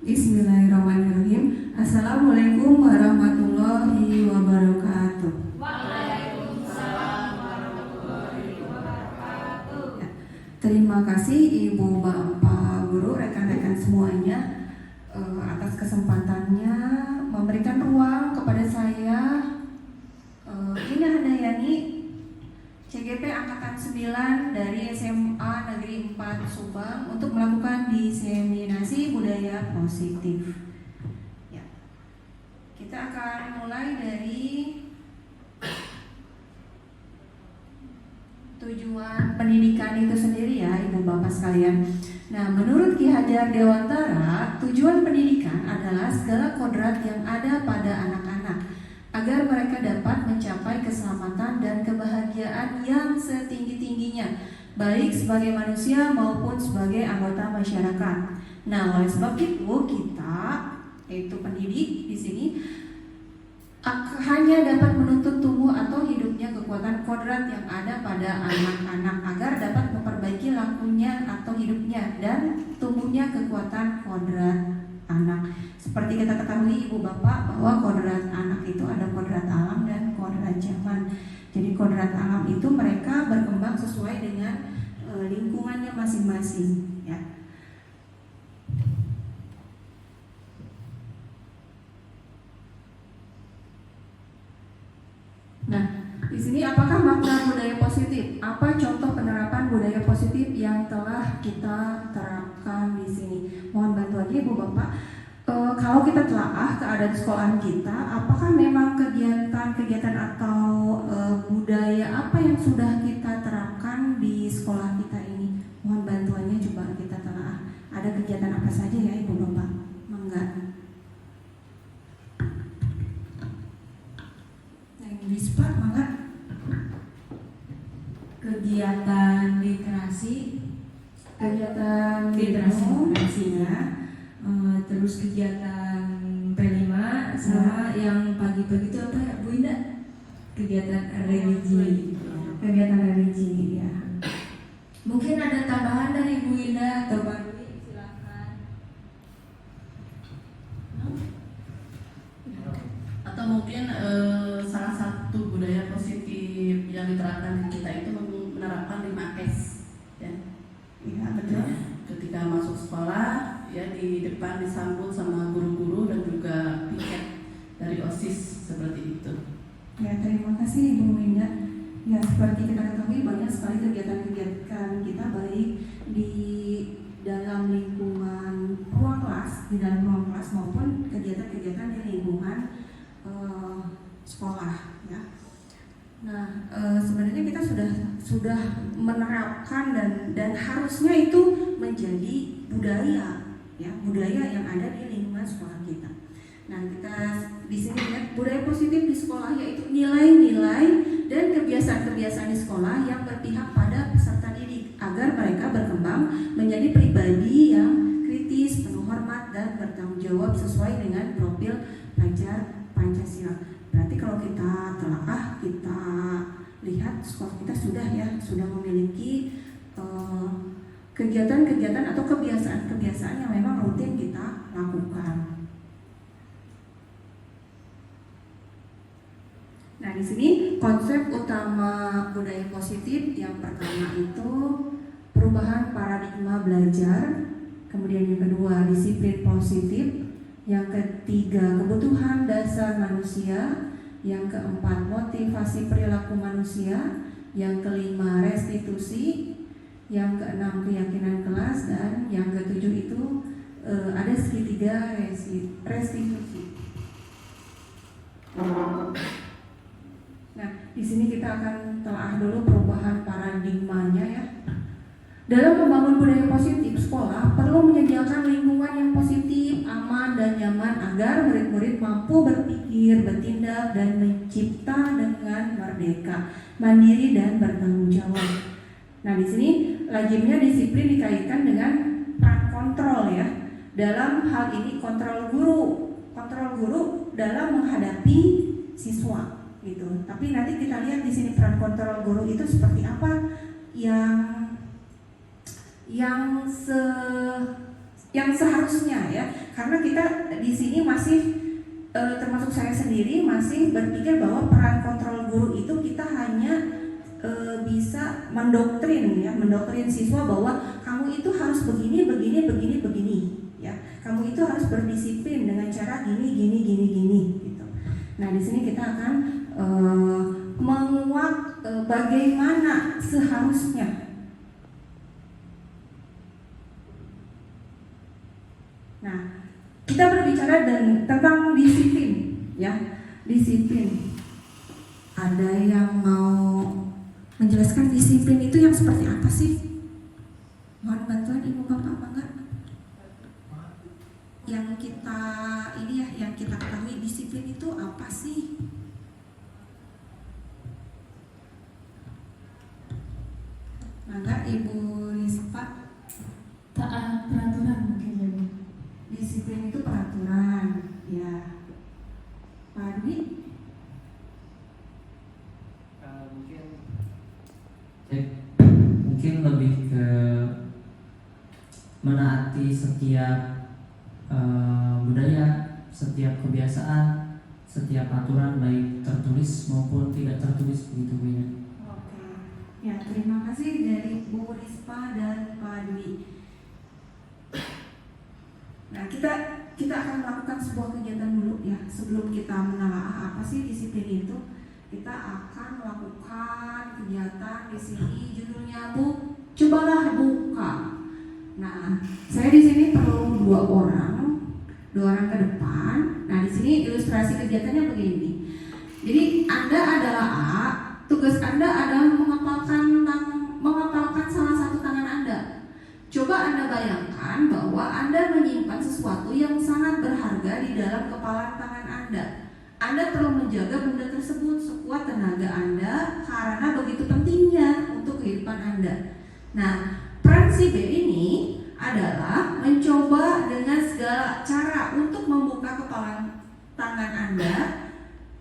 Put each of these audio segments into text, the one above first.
Bismillahirrahmanirrahim. Assalamualaikum warahmatullahi wabarakatuh. Waalaikumsalam warahmatullahi wabarakatuh. Ya, terima kasih Ibu Bapak Guru, rekan-rekan semuanya atas kesempatannya memberikan ruang kepada saya Indah Handayani, CGP Angkatan 9 dari SMA Negeri 4 Subang untuk melakukan diseminasi budaya positif. Ya. Kita akan mulai dari tujuan pendidikan itu sendiri ya Ibu Bapak sekalian. Nah, menurut Ki Hajar Dewantara, tujuan pendidikan adalah segala kodrat yang ada pada anak-anak agar mereka dapat mencapai keselamatan dan kebahagiaan yang setinggi-tingginya, baik sebagai manusia maupun sebagai anggota masyarakat. Nah, oleh sebab itu kita, yaitu pendidik di sini, hanya dapat menuntut tumbuh atau hidupnya kekuatan kodrat yang ada pada anak-anak agar dapat memperbaiki lakunya atau hidupnya dan tumbuhnya kekuatan kodrat anak. Seperti kita ketahui Ibu Bapak bahwa kodrat anak itu ada kodrat alam dan kodrat zaman. Jadi kodrat alam itu mereka berkembang sesuai dengan lingkungannya masing-masing ya. Nah, di sini apakah makna budaya positif? Apa contoh penerapan budaya positif yang telah kita terapkan di sini? Mohon bantuannya Ibu Bapak. Kalau kita telaah keadaan sekolahan kita, apakah memang kegiatan-kegiatan atau budaya apa yang sudah kita terapkan di sekolah kita ini? Mohon bantuannya coba kita telaah. Ada kegiatan apa saja ya Ibu Bapak? Mangga. Rispa, mangga. Kegiatan literasi ya. Terus kegiatan P5 sama yang pagi-pagi itu apa ya Bu Indah? Kegiatan religi. Kegiatan religi ya. Mungkin ada tambahan dari Bu Indah atau Pak Dwi, silakan. Atau mungkin salah satu budaya positif yang diterapkan di kita itu menerapkan 5S ya. Iya betul. Ketika masuk sekolah ya di depan disambut sama guru-guru dan juga piket dari OSIS seperti itu. Ya, terima kasih Ibu Winda. Ya, seperti kita ketahui banyak sekali kegiatan-kegiatan kita baik di dalam lingkungan ruang kelas maupun kegiatan-kegiatan di lingkungan sekolah ya. Nah, sebenarnya kita sudah menerapkan dan harusnya itu menjadi budaya ya, budaya yang ada di lingkungan sekolah kita. Nah, kita di sini lihat budaya positif di sekolah yaitu nilai-nilai dan kebiasaan-kebiasaan di sekolah yang berpihak pada peserta didik agar mereka berkembang menjadi pribadi yang kritis, penuh hormat dan bertanggung jawab sesuai dengan profil pelajar Pancasila. Berarti kalau kita telaah, kita lihat sekolah kita sudah memiliki kegiatan-kegiatan atau kebiasaan-kebiasaan yang memang rutin kita lakukan. Nah, di sini konsep utama budaya positif yang pertama itu perubahan paradigma belajar, kemudian yang kedua disiplin positif, yang ketiga kebutuhan dasar manusia, yang keempat motivasi perilaku manusia, yang kelima restitusi, yang keenam keyakinan kelas, dan yang ketujuh itu ada segitiga restitusi. Nah, di sini kita akan telah dulu perubahan paradigmanya ya. Dalam membangun budaya positif, sekolah perlu menyediakan lingkungan yang positif, aman dan nyaman agar murid-murid mampu berpikir, bertindak dan mencipta dengan merdeka, mandiri dan bertanggung jawab. Nah, di sini lazimnya disiplin dikaitkan dengan peran kontrol ya. Dalam hal ini kontrol guru dalam menghadapi siswa gitu. Tapi nanti kita lihat di sini peran kontrol guru itu seperti apa yang yang seharusnya ya, karena kita di sini masih termasuk saya sendiri masih berpikir bahwa peran kontrol guru itu kita hanya bisa mendoktrin siswa bahwa kamu itu harus begini ya, kamu itu harus berdisiplin dengan cara gini gitu. Nah di sini kita akan menguak bagaimana seharusnya. Nah, kita berbicara tentang disiplin, ya, disiplin. Ada yang mau menjelaskan disiplin itu yang seperti apa sih? Mohon bantuan ibu bapak bangga. Yang kita yang kita ketahui disiplin itu apa sih? Mangga ibu Rispa. Taat peraturan mungkin ya Bu. Disiplin itu peraturan, ya. Pak Dwi? Mungkin lebih ke menaati setiap budaya, setiap kebiasaan, setiap aturan baik tertulis maupun tidak tertulis begitu Bu ya. Oke. Ya, terima kasih dari Bu Rispa dan Pak Dwi. Nah, kita akan melakukan sebuah kegiatan dulu ya. Sebelum kita menelaah apa sih disiplin itu, kita akan melakukan kegiatan di sini. Judulnya Bu, cobalah buka. Nah, saya di sini perlu dua orang ke depan. Nah, di sini ilustrasi kegiatannya begini. Jadi Anda adalah A, tugas Anda adalah menghafalkan salah satu tangan Anda. Coba Anda bayangkan bahwa Anda menyimpan sesuatu yang sangat berharga di dalam kepala tangan Anda. Anda perlu menjaga benda tersebut sekuat tenaga Anda karena begitu pentingnya untuk kehidupan Anda. Nah, peran si B ini adalah mencoba dengan segala cara untuk membuka kepala tangan Anda.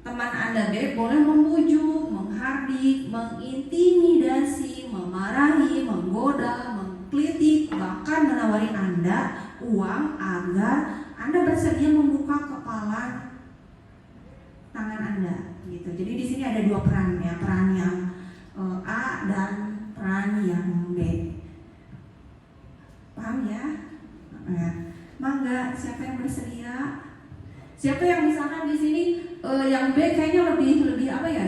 Teman Anda B boleh membujuk, menghardik, mengintimidasi, memarahi, menggoda, mengkritik, bahkan menawari Anda uang agar Anda bersedia membuka kepala tangan Anda gitu. Jadi di sini ada dua peran ya, peran yang A dan peran yang B. Paham ya? Mangga, siapa yang bersedia? Siapa yang misalkan di sini yang B kayaknya lebih apa ya?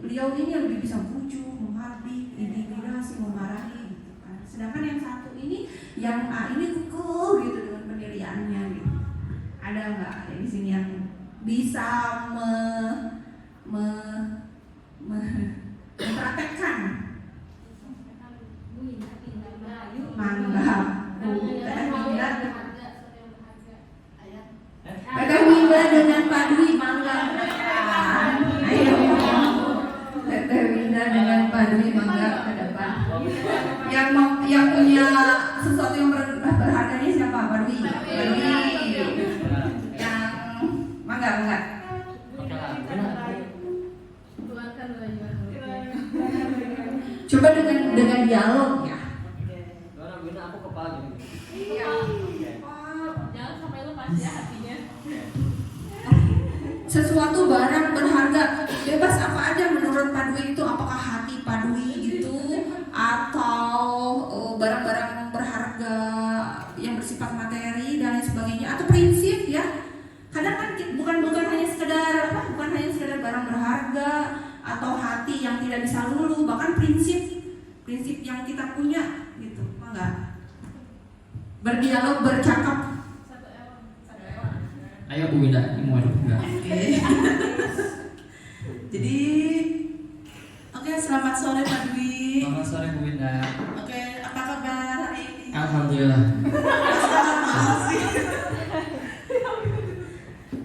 Beliau ini lebih bisa bujuk, menghardik, intimidasi, memarahi gitu kan. Sedangkan yang satu ini, yang A ini kukuh gitu dengan pendiriannya gitu. Ada nggak di sini yang bisa mempraktekkan? Mangga, Teteh Winda dengan Pak Dwi, mangga. Ayo, Teteh Winda dengan Pak Dwi, mangga ke depan. Yang punya sesuatu yang berharga ini siapa? Pak Dwi. Yang mangga. Coba dengan dialog ya. Aku kepala gitu. Iya. Jangan sampai lepas ya hatinya. Sesuatu barang berharga, bebas apa aja menurut Pak Dwi itu, apakah hati Pak Dwi gitu atau barang-barang berharga yang bersifat materi dan lain sebagainya, atau prinsip ya. Kadang kan bukan hanya sekedar barang berharga atau hati yang tidak bisa luluh, bahkan prinsip yang kita punya gitu. Enggak. Berdialog, bercakap. Ayo Bu Winda, ini mau enggak? Jadi, oke, selamat sore Pak Dwi. Selamat sore Bu Winda. Oke, apa kabar hari ini? Alhamdulillah.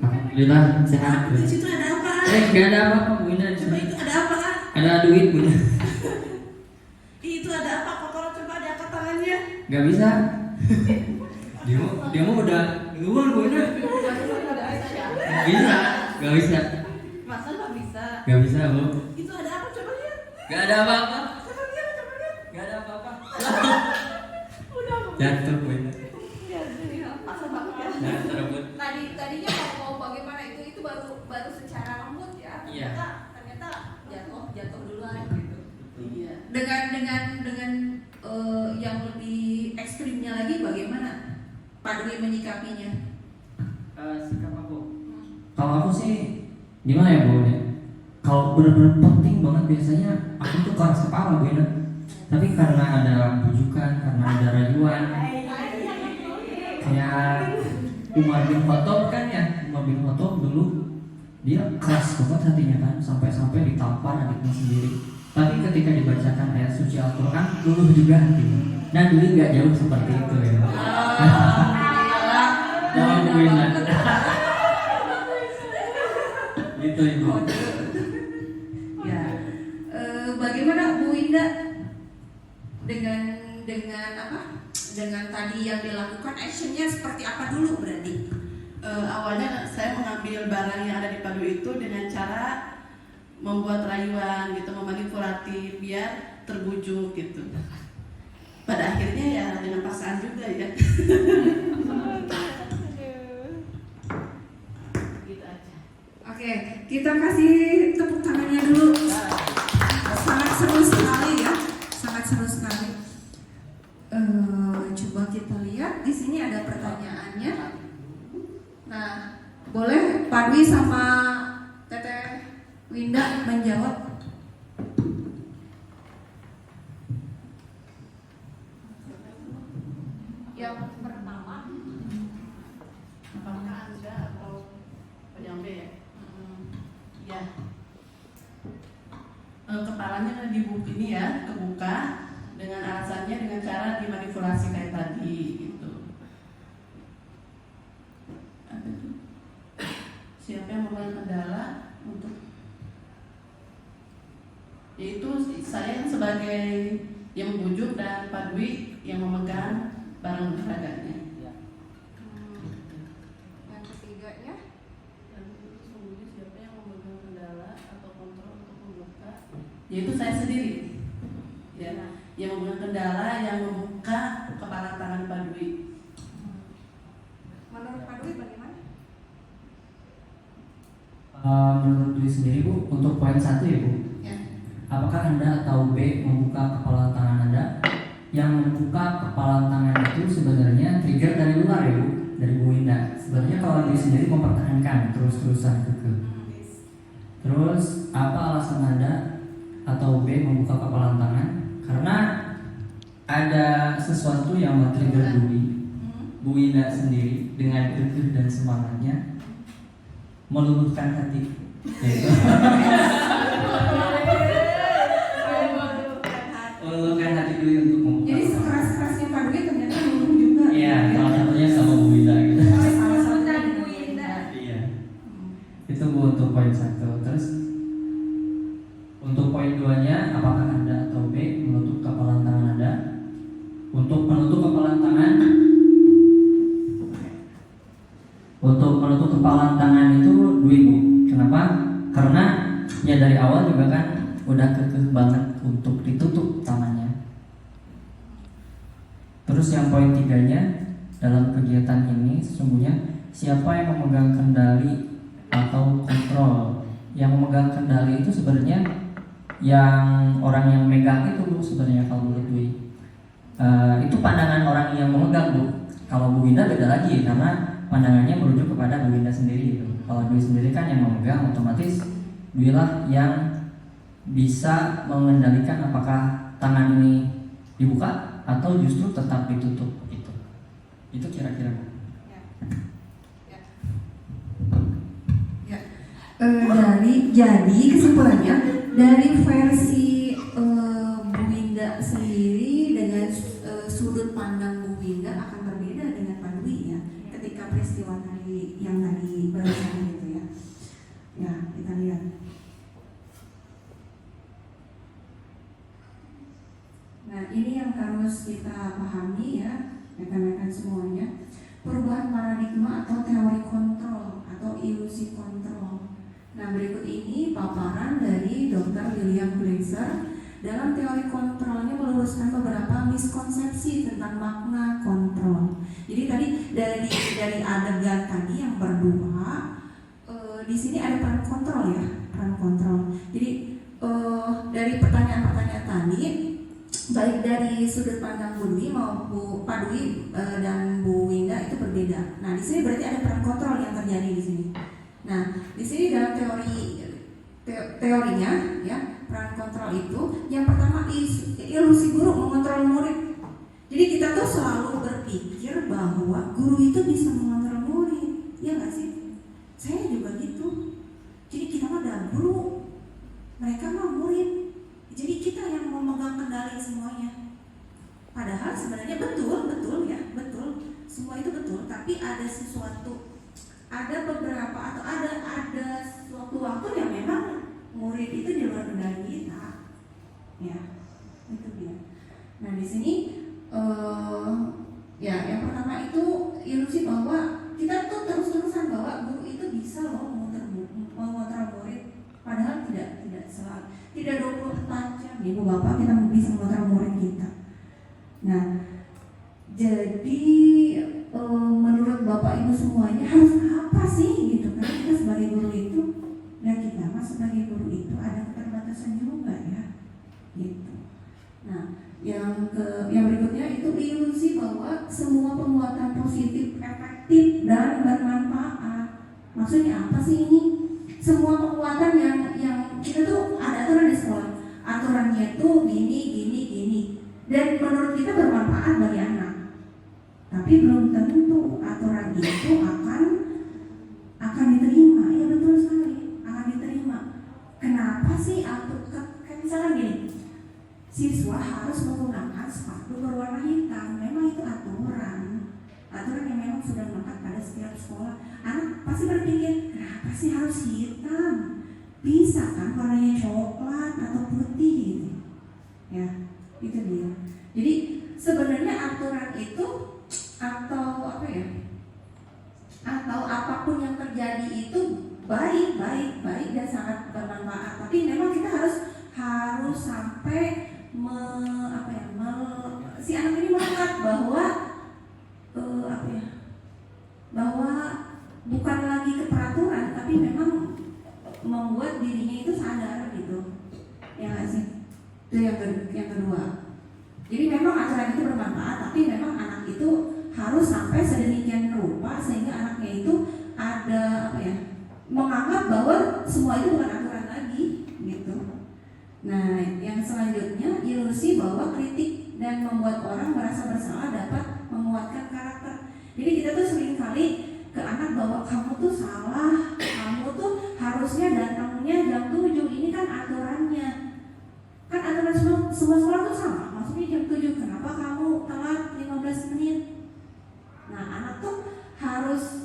Alhamdulillah sehat. Di situ ada apa? Nggak ada apa Bu Winda di Coba sini. itu ada apa? Ada duit Bu Winda. Itu ada apa? Kotor, coba diangkat tangannya. Nggak bisa. Dia mau udah keluar Bu Winda. Nggak bisa. Masa nggak bisa? Nggak bisa Bu. Itu ada apa? Coba lihat. Nggak ada apa-apa. Coba lihat. Nggak ada apa-apa. Udah. Jatuh Bu Winda. Ya. Nah, terebut. Tadinya mau bagaimana itu baru secara lembut ya. Iya. Ternyata jatuh duluan gitu. Iya. Dengan yang lebih ekstrimnya lagi bagaimana Pak Dwi menyikapinya? Sikap aku. Kalau aku sih gimana ya Bu? Kalau benar-benar penting banget biasanya aku tuh keras kepala Bu ya. Tapi karena ada bujukan, karena ada rayuan, kayak Umar bin Khattab kan ya, Umar bin Khattab dulu dia keras banget hatinya kan, sampai ditampar adiknya sendiri. Tapi ketika dibacakan ayat suci Al-Quran, luluh juga hatinya. Nah Dwi nggak jauh seperti itu ya. Jangan buinan. Gitu Ibu. Ya, bagaimana Bu Indah dengan apa? Dengan tadi yang dilakukan actionnya seperti apa dulu berarti? Awalnya saya mengambil barang yang ada di padu itu dengan cara membuat rayuan gitu, memanipulatif biar terbujuk gitu. Pada akhirnya ya dengan paksaan juga ya. Gitu aja. Oke, kita kasih tepuk tangannya dulu. Sangat seru sekali ya, sangat seru sekali. Coba kita lihat di sini ada pertanyaannya. Nah, boleh Pak Dwi sama Teteh Winda menjawab. Yang pertama, Apakah Anda atau penyambe ya? Ya. Kepalanya ini ya kebuka dengan alasannya dengan cara dimanipulasi kayak tadi gitu. Apa itu? Siapa yang memegang kendala untuk? Yaitu saya yang sebagai yang membujuk dan Pak Dwi yang memegang barang berharganya. yang ketiganya. Dan sesungguhnya siapa yang memegang kendala atau kontrol untuk membuka? Yaitu saya sendiri. Ya, yang memegang kendala yang membuka kepala tangan Pak Dwi. Menurut Pak Dwi bagaimana? Menurut Dwi sendiri Bu, untuk poin 1 ya Bu. Ya. Apakah Anda atau B membuka kepala tangan Anda? Yang membuka kepala tangan itu sebenarnya trigger dari luar ya Bu, dari Bu Indah. Sebenarnya kalau Dwi sendiri mempertahankan terus-terusan kekeh. Terus apa alasan Anda atau B membuka kepala tangan? Karena ada sesuatu yang men-trigger Bu Indah sendiri dengan kekeh dan semangatnya meluluhkan hati. Yaitu meluluhkan hati Dwi untuk membuka. Jadi sekeras-kerasnya Pak Dwi ternyata luluh juga. Iya, salah satunya sama Bu Indah gitu. Salah satu dari Bu Indah. Iya. Itu Bu untuk poin 1. Terus untuk poin 2-nya, apakah Anda atau B menutup kepalan tangan Anda? Untuk menutup kepalan tangan, itu Dwi Bu. Kenapa? Karena ya dari awal juga kan udah kekeh banget untuk ditutup tangannya. Terus yang poin 3-nya, dalam kegiatan ini sesungguhnya siapa yang memegang kendali atau kontrol? Yang memegang kendali itu sebenarnya yang orang yang megang itu Bu, sebenarnya kalau menurut Dwi. Itu pandangan orang yang memegang Bu. Kalau Bu Winda beda lagi karena pandangannya merujuk kepada Bu Winda sendiri gitu. Kalau Dwi sendiri kan yang memegang, otomatis Dwi lah yang bisa mengendalikan apakah tangan ini dibuka atau justru tetap ditutup gitu. Itu kira-kira Bu. Jadi kesimpulannya dari versi Bu Winda sendiri dengan sudut pandang Bu Winda akan berbeda dengan Pak Dwi ya ketika peristiwa tadi yang tadi barusan gitu ya. Ya kita lihat. Nah ini yang harus kita pahami ya rekan-rekan semuanya, perubahan paradigma atau teori kontrol atau ilusi kontrol. Nah berikut ini paparan dari Dr. William Gleiser dalam teori kontrolnya meluruskan beberapa miskonsepsi tentang makna kontrol. Jadi tadi dari Adam di sini ada peran kontrol ya, peran kontrol. Jadi dari pertanyaan-pertanyaan tadi, baik dari sudut pandang Bu Dwi maupun Pak Dwi dan Bu Winda itu berbeda. Nah, di sini berarti ada peran kontrol yang terjadi di sini. Nah, di sini dalam teorinya ya, peran kontrol itu yang pertama ilusi guru mengontrol murid. Jadi kita tuh selalu berpikir bahwa guru itu bisa mengontrol murid, ya nggak sih? Saya juga gitu. Jadi kita mah ada guru, mereka mah murid. Jadi kita yang memegang kendali semuanya. Padahal sebenarnya betul ya, betul. Semua itu betul, tapi ada sesuatu, ada beberapa atau ada suatu waktu yang memang murid itu di luar kendali kita. Ya, itu dia. Nah, di sini ya yang pertama itu ilusi bahwa kita tuh terus-terusan bahwa guru itu bisa loh mengontrol murid, padahal tidak selalu, tidak 24 jam Ibu Bapak kita bisa mengontrol murid kita. Nah, jadi menurut Bapak Ibu semuanya harus apa sih gitu kan? Kita sebagai guru itu, dan kita sebagai guru itu ada keterbatasan juga ya, gitu. Nah, yang berikutnya itu ilusi bahwa semua penguatan positif, efektif dan bermanfaat. Maksudnya apa sih ini? Semua penguatan yang kita tuh ada aturan di sekolah. Aturannya itu gini. Dan menurut kita bermanfaat bagi anak. Tapi belum tentu aturan itu akan diterima. Ya betul sekali, akan diterima. Kenapa sih kayak misalnya gini, siswa harus menggunakan sepatu berwarna hitam. Memang itu aturan yang memang sudah melekat pada setiap sekolah. Anak pasti berpikir, kenapa sih harus hitam? Bisa kan warnanya coklat atau putih gitu. Ya, itu dia. Jadi sebenarnya aturan itu atau apapun yang terjadi itu baik dan sangat bermanfaat. Tapi memang kita harus sampai si anak ini melekat bahwa bahwa bukan lagi keperaturan, tapi memang membuat dirinya itu sadar gitu, ya nggak sih? Itu yang kedua. Jadi memang aturan itu bermanfaat, tapi memang anak itu harus sampai sedemikian rupa sehingga anaknya itu ada menganggap bahwa semua itu bukan aturan lagi gitu. Nah, yang selanjutnya ilusi bahwa kritik dan membuat orang merasa bersalah dapat menguatkan karakter. Jadi kita tuh sering kali ke anak bahwa kamu tuh salah, kamu tuh harusnya datangnya jam 7, ini kan aturannya. Kan aturan semua sekolah tuh sama, maksudnya jam 7, kenapa kamu telat 15 menit? Nah, anak tuh harus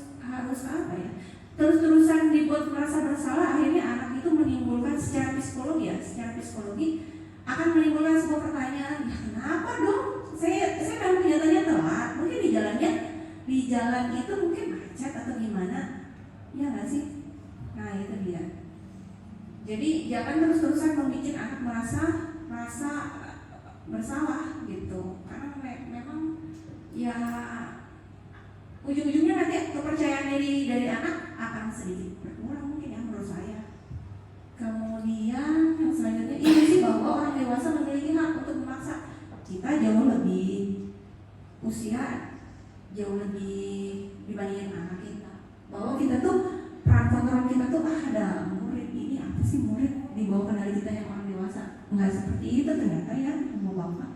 terus-terusan dibuat merasa bersalah, akhirnya anak itu menimbulkan secara psikologi akan menimbulkan sebuah pertanyaan, ya kenapa dong? Saya memang kelihatannya telat, mungkin di jalan itu mungkin macet atau gimana, ya nggak sih? Nah, itu dia. Jadi jangan terus-terusan membuat anak merasa bersalah gitu, karena memang ya ujung-ujungnya nanti kepercayaan diri dari anak akan sedikit berkurang mungkin ya, menurut saya. Kemudian yang selanjutnya ilusi bahwa orang dewasa memiliki hak untuk memaksa. Kita jauh lebih usia, jauh lebih dibandingin anak kita. Bahwa kita tuh peran kontrol kita tuh ada murid ini, apa sih murid di bawah kendali kita yang orang dewasa. Enggak seperti itu ternyata ya, mau bapak.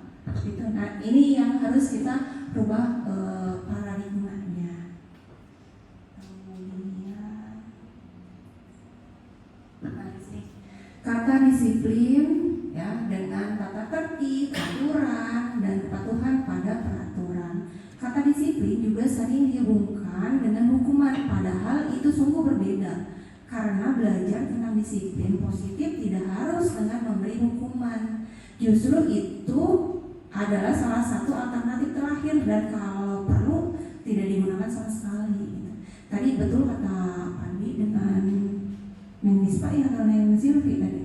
Gitu. Nah, ini yang harus kita rubah paradigmanya. Kemudian kata disiplin ya, dengan tata tertib, aturan dan kepatuhan pada peraturan. Kata disiplin juga sering dihubungkan dengan hukuman, padahal itu sungguh berbeda. Karena belajar tentang disiplin positif tidak harus dengan memberi hukuman. Justru itu adalah salah satu alternatif terakhir, dan kalau perlu tidak digunakan sama sekali. Tadi betul kata Pandi dengan Menispa ya, atau Neng Silvi tadi.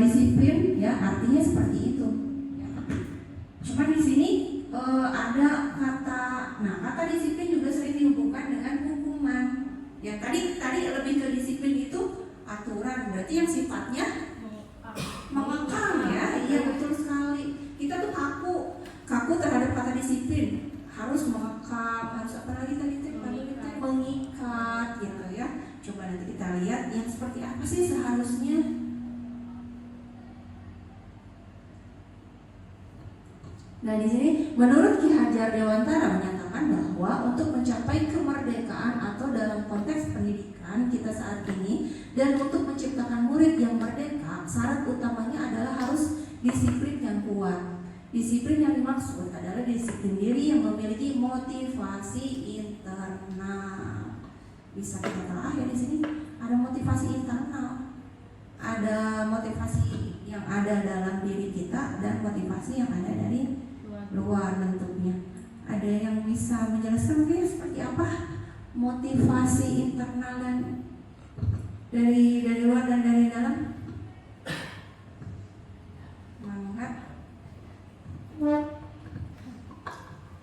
Disiplin ya artinya seperti itu. Cuma di sini ada kata disiplin juga sering dihubungkan dengan hukuman. Ya tadi lebih ke Nah, di sini menurut Ki Hajar Dewantara menyatakan bahwa untuk mencapai kemerdekaan atau dalam konteks pendidikan kita saat ini dan untuk menciptakan murid yang merdeka, syarat utamanya adalah harus disiplin yang kuat. Disiplin yang dimaksud adalah disiplin diri yang memiliki motivasi internal. Bisa kita telah ya di sini ada motivasi internal, ada motivasi yang ada dalam diri kita dan motivasi yang ada dari luar bentuknya. Ada yang bisa menjelaskan mungkin seperti apa motivasi internal dan dari luar dan dari dalam? Mangga.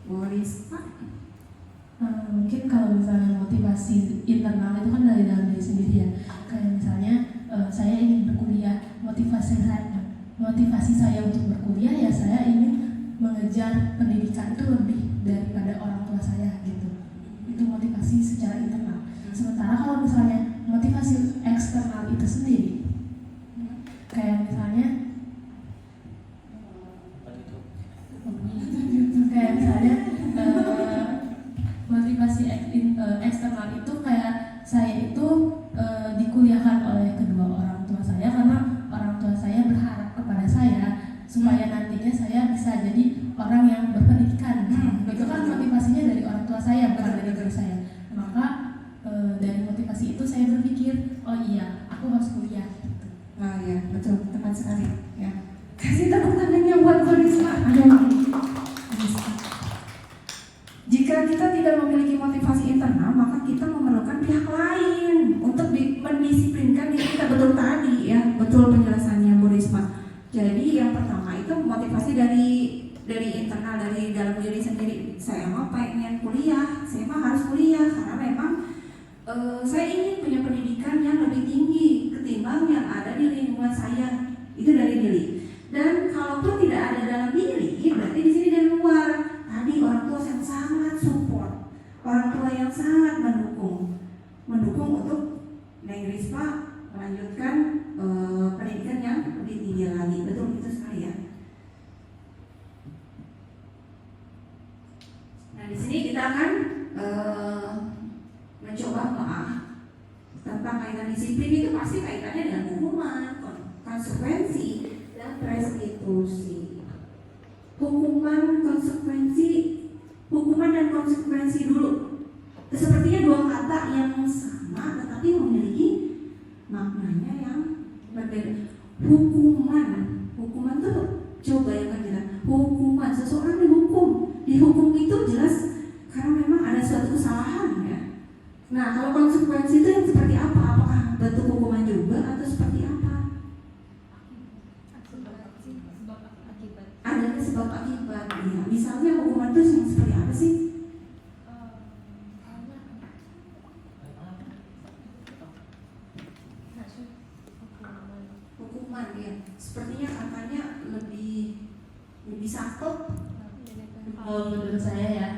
Boris Pak. Mungkin kalau misalnya motivasi internal itu kan dari dalam diri sendiri ya. Kayak misalnya saya ingin berkuliah, motivasi saya untuk berkuliah ya saya ingin mengejar pendidikan itu lebih daripada orang tua saya gitu. Itu motivasi secara internal. Sementara kalau misalnya motivasi eksternal itu sendiri, kayak misalnya motivasi eksternal itu kayak saya itu dikuliahkan oleh kedua orang tua saya karena orang tua saya berharap kepada saya supaya nantinya saya bisa jadi orang yang berpendidikan. Itu kan motivasinya dari orang tua saya, bukan dari diri saya. Maka dari motivasi itu saya berpikir, oh iya, aku harus kuliah. Gitu. Oh ya, betul, tepat sekali. Ya. Kasih tepuk tangannya buat Borisma. Jika kita tidak memiliki motivasi internal, maka kita memerlukan pihak lain untuk mendisiplinkan diri kita. Betul tadi ya, betul penjelasannya Borisma. Jadi yang pertama itu motivasi dari internal, dari dalam diri sendiri. Saya mau pengen kuliah, saya mah harus kuliah karena memang saya ingin punya pendidikan yang lebih tinggi ketimbang yang ada di lingkungan saya. Itu dari diri. Dan kalaupun tidak ada dalam diri, berarti di sini dari luar. Tadi orang tua yang sangat support, orang tua yang sangat mendukung untuk Neng Risma melanjutkan pendidikan yang lebih tinggi lagi. Betul itu sekali ya. Nah di sini kita akan mencoba tentang kaitan disiplin itu pasti kaitannya dengan hukuman, konsekuensi dan restitusi. Hukuman dan konsekuensi dulu. Sepertinya dua kata yang sama tetapi memiliki maknanya yang berbeda. Hukuman tuh coba yang jelas. Hukuman, seseorang dihukum itu jelas karena memang ada suatu kesalahan ya. Nah kalau konsekuensi itu yang seperti apa? Apakah bentuk hukuman juga atau seperti apa? Ada sebab akibat ya. Misalnya hukuman itu yang seperti apa sih? Hukuman ya. Sepertinya katanya lebih sakit. Kalau menurut saya ya,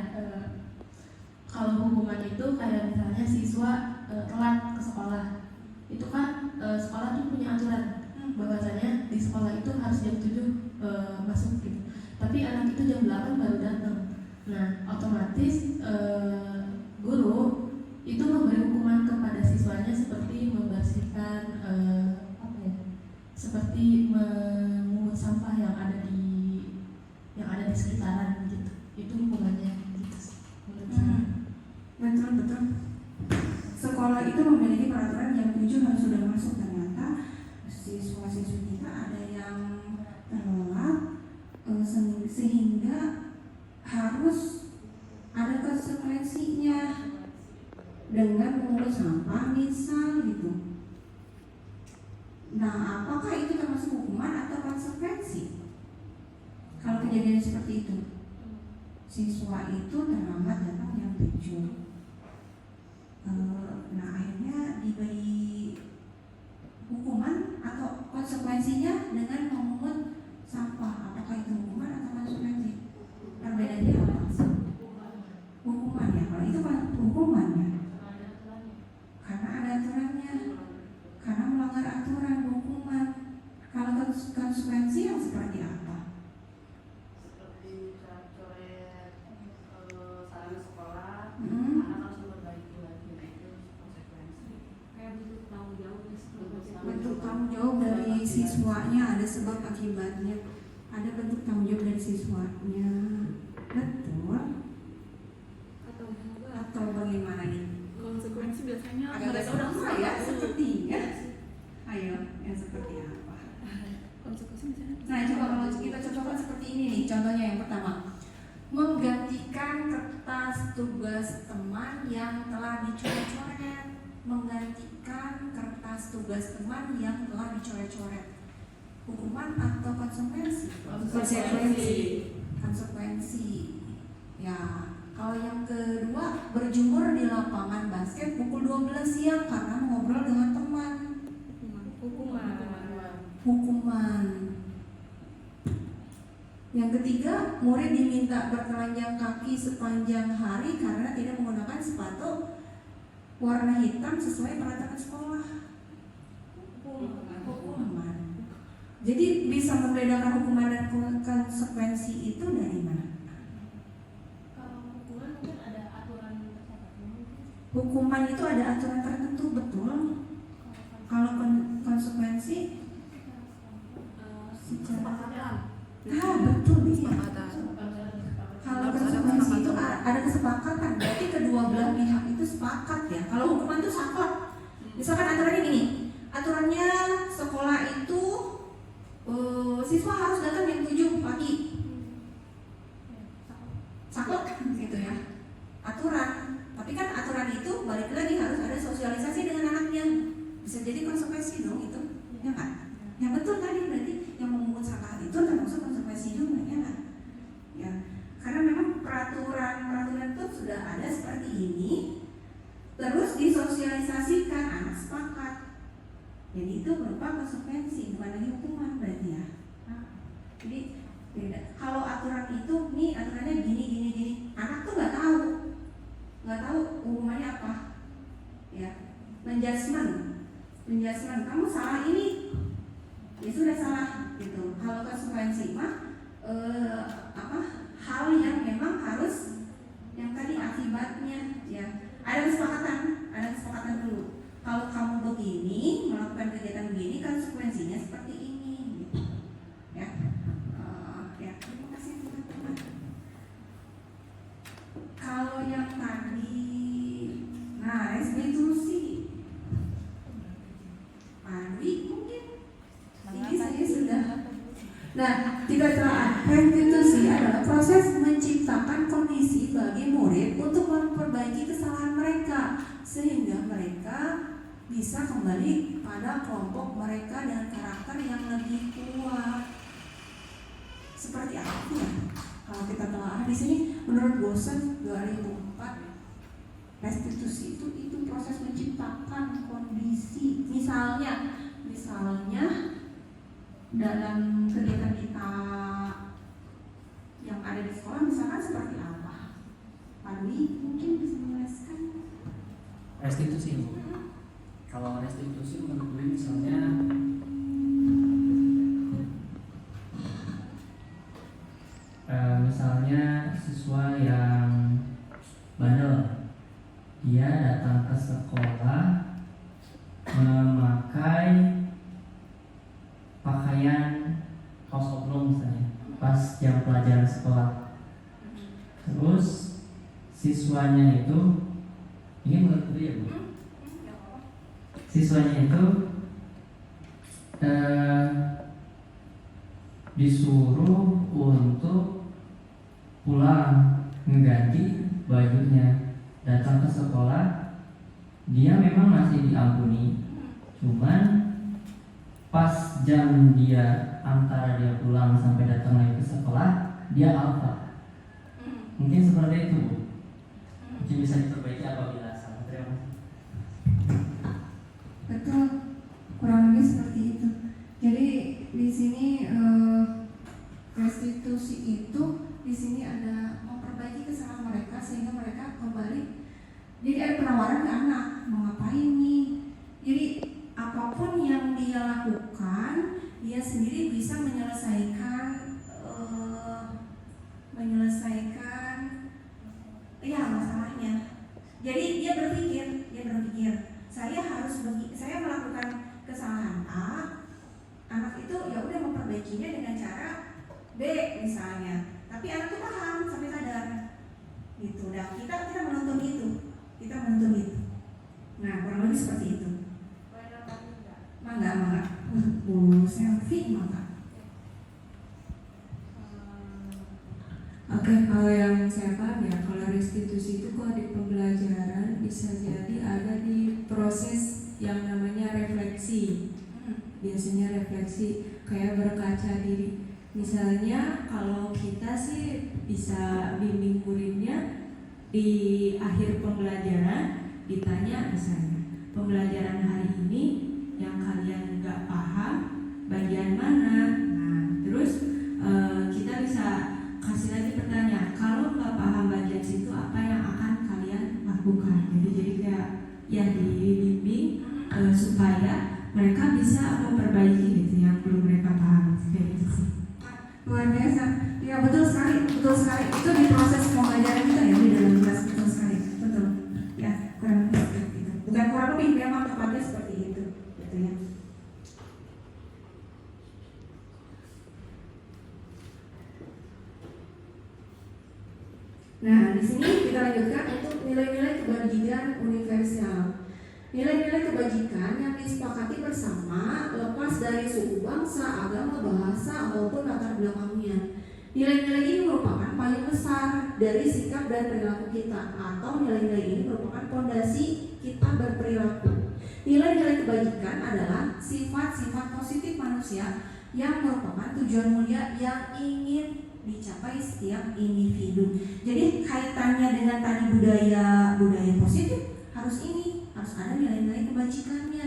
kalau hukuman itu kayak misalnya siswa telat ke sekolah, itu kan sekolah tuh punya aturan bahwasanya di sekolah itu harus jam 7 masuk gitu. Tapi anak itu jam 8 baru datang. Nah, otomatis guru itu memberi hukuman kepada siswanya seperti membersihkan seperti memungut sampah yang ada di sekitaran gitu. Itu hukumannya gitu menurut saya. Betul. Sekolah itu memiliki peraturan jam 7 harus sudah masuk. Ternyata siswa-siswi kita ada yang telat sehingga harus ada konsekuensinya dengan mengumpul sampah misal gitu. Nah, apakah itu termasuk hukuman atau konsekuensi? Kalau kejadian seperti itu, siswa itu terlambat datang jam 7. Nah, akhirnya diberi hukuman atau konsekuensinya dengan memungut sampah. Apakah itu hukuman atau konsekuensi? Perbedaannya apa? Hukuman ya. Kalau itu kan hukuman ya. Karena ada aturannya. Karena melanggar aturan hukuman. Kalau konsekuensi yang seperti apa? siswanya, ada sebab akibatnya, ada bentuk tanggung jawab dari siswanya. Betul? Atau bagaimana nih? Konsekuensi biasanya Agak sama ya sepertinya. Ayo, yang seperti apa? konsekuensi misalnya Nah, coba kalau kita cocokkan seperti ini nih. Contohnya yang pertama, menggantikan kertas tugas teman yang telah dicoret-coret. Menggantikan kertas tugas teman yang telah dicoret-coret. Hukuman atau konsekuensi? Konsekuensi. Ya, kalau yang kedua, berjemur di lapangan basket pukul 12 siang karena mengobrol dengan teman. Hukuman. Yang ketiga, murid diminta bertelanjang kaki sepanjang hari karena tidak menggunakan sepatu warna hitam sesuai peraturan sekolah. Hukuman. Jadi bisa membedakan hukuman dan konsekuensi itu dari mana? Kalau hukuman mungkin ada aturan tertentu. Hukuman itu ada aturan tertentu, betul. Kalau konsekuensi secara betul iya. Kalau konsekuensi itu ada kesepakatan, berarti kedua belah pihak itu sepakat ya. Kalau hukuman itu saklek. Misalkan aturannya gini, aturannya sekolah itu siswa harus datang jam 7 pagi. Saklek gitu ya. Aturan. Tapi kan aturan itu balik lagi harus ada sosialisasi dengan anaknya. Bisa jadi konsekuensi dong itu, ya kan? Yang betul tadi berarti yang memungut salah itu termasuk konsekuensi juga, ya kan? Ya, karena memang peraturan itu sudah ada seperti ini, terus disosialisasikan, anak sepakat. Jadi itu berupa konsekuensi, bukan lagi hukuman berarti ya. Nah, jadi beda. Kalau aturan itu, nih aturannya gini, anak tuh nggak tahu hukumannya apa, ya. Menjudgment, kamu salah ini, ya sudah salah gitu. Kalau konsekuensi mah hal yang memang harus yang tadi akibatnya ya ada kesepakatan dulu. Kalau kamu begini melakukan kegiatan begini konsekuensinya seperti ini gitu. Ya. Ya, terima kasih teman-teman. Kalau yang tadi restitusi mungkin ini saya sudah. Nah, tiga celaan restitusi adalah proses menciptakan kondisi bagi murid untuk memperbaiki kesalahan mereka sehingga mereka bisa kembali pada kelompok mereka dengan karakter yang lebih kuat. Seperti apa ya? Kalau kita telah di sini menurut Bosen 2004 restitusi itu proses menciptakan kondisi. Misalnya dalam kegiatan kita yang ada di sekolah misalkan seperti apa? Pak Dwi mungkin bisa menjelaskan. Restitusi. Kalau restitusi menurut gue misalnya siswa yang bandel, dia datang ke sekolah memakai pakaian kaos oblong misalnya pas jam pelajaran sekolah. Terus siswanya itu, ini menurut gue ya Bu, siswanya itu disuruh untuk pulang mengganti bajunya, datang ke sekolah. Dia memang masih diampuni, cuman pas jam dia antara dia pulang sampai datang lagi ke sekolah, dia alfa. Mungkin seperti itu Bu. Mungkin bisa diperbaiki apabila salah. Terima kasih. Betul, kurang lebih seperti itu. Jadi di sini restitusi itu di sini ada memperbaiki kesalahan mereka sehingga mereka kembali. Jadi ada penawaran ke anak, mau ngapain nih? Jadi apapun yang dia lakukan, dia sendiri bisa menyelesaikan masalahnya. Jadi dia berpikir, saya melakukan kesalahan A, anak itu proses yang namanya refleksi. Biasanya refleksi kayak berkaca diri. Misalnya kalau kita sih bisa bimbing muridnya di akhir pembelajaran ditanya misalnya, pembelajaran hari ini yang kalian nggak paham bagian mana. Nah, terus kita bisa kasih lagi pertanyaan, kalau nggak paham bagian situ apa yang akan kalian lakukan. Jadi kayak ya dibimbing supaya mereka bisa memperbaiki gitu yang belum mereka paham. Kayak gitu sih. Luar biasa. Ya betul sekali, betul sekali. Itu di proses pembelajaran kita ya di dalam kelas, betul sekali, betul. Ya kurang lebih seperti itu. Bukan kurang lebih, memang tepatnya seperti itu, gitu ya. Nah di sini kita lanjutkan untuk nilai-nilai kebajikan universal. Nilai-nilai kebajikan yang disepakati bersama lepas dari suku bangsa, agama, bahasa, maupun latar belakangnya. Nilai-nilai ini merupakan paling besar dari sikap dan perilaku kita, atau nilai-nilai ini merupakan fondasi kita berperilaku. Nilai-nilai kebajikan adalah sifat-sifat positif manusia yang merupakan tujuan mulia yang ingin dicapai setiap individu. Jadi kaitannya dengan tadi budaya positif harus ada nilai-nilai kebajikannya.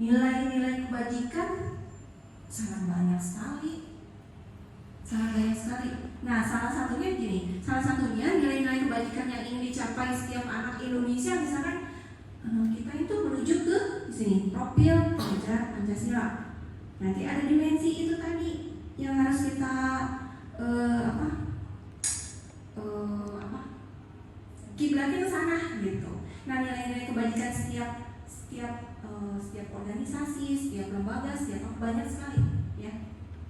Nilai-nilai kebajikan sangat banyak sekali. Nah, salah satunya nilai-nilai kebajikan yang ingin dicapai setiap anak Indonesia, misalkan kita itu menuju ke sini profil pelajar Pancasila. Nanti ada dimensi itu tadi yang harus kita kiblatnya ke sana gitu. Nah, nilai-nilai kebajikan setiap organisasi, setiap lembaga, setiap banyak sekali ya.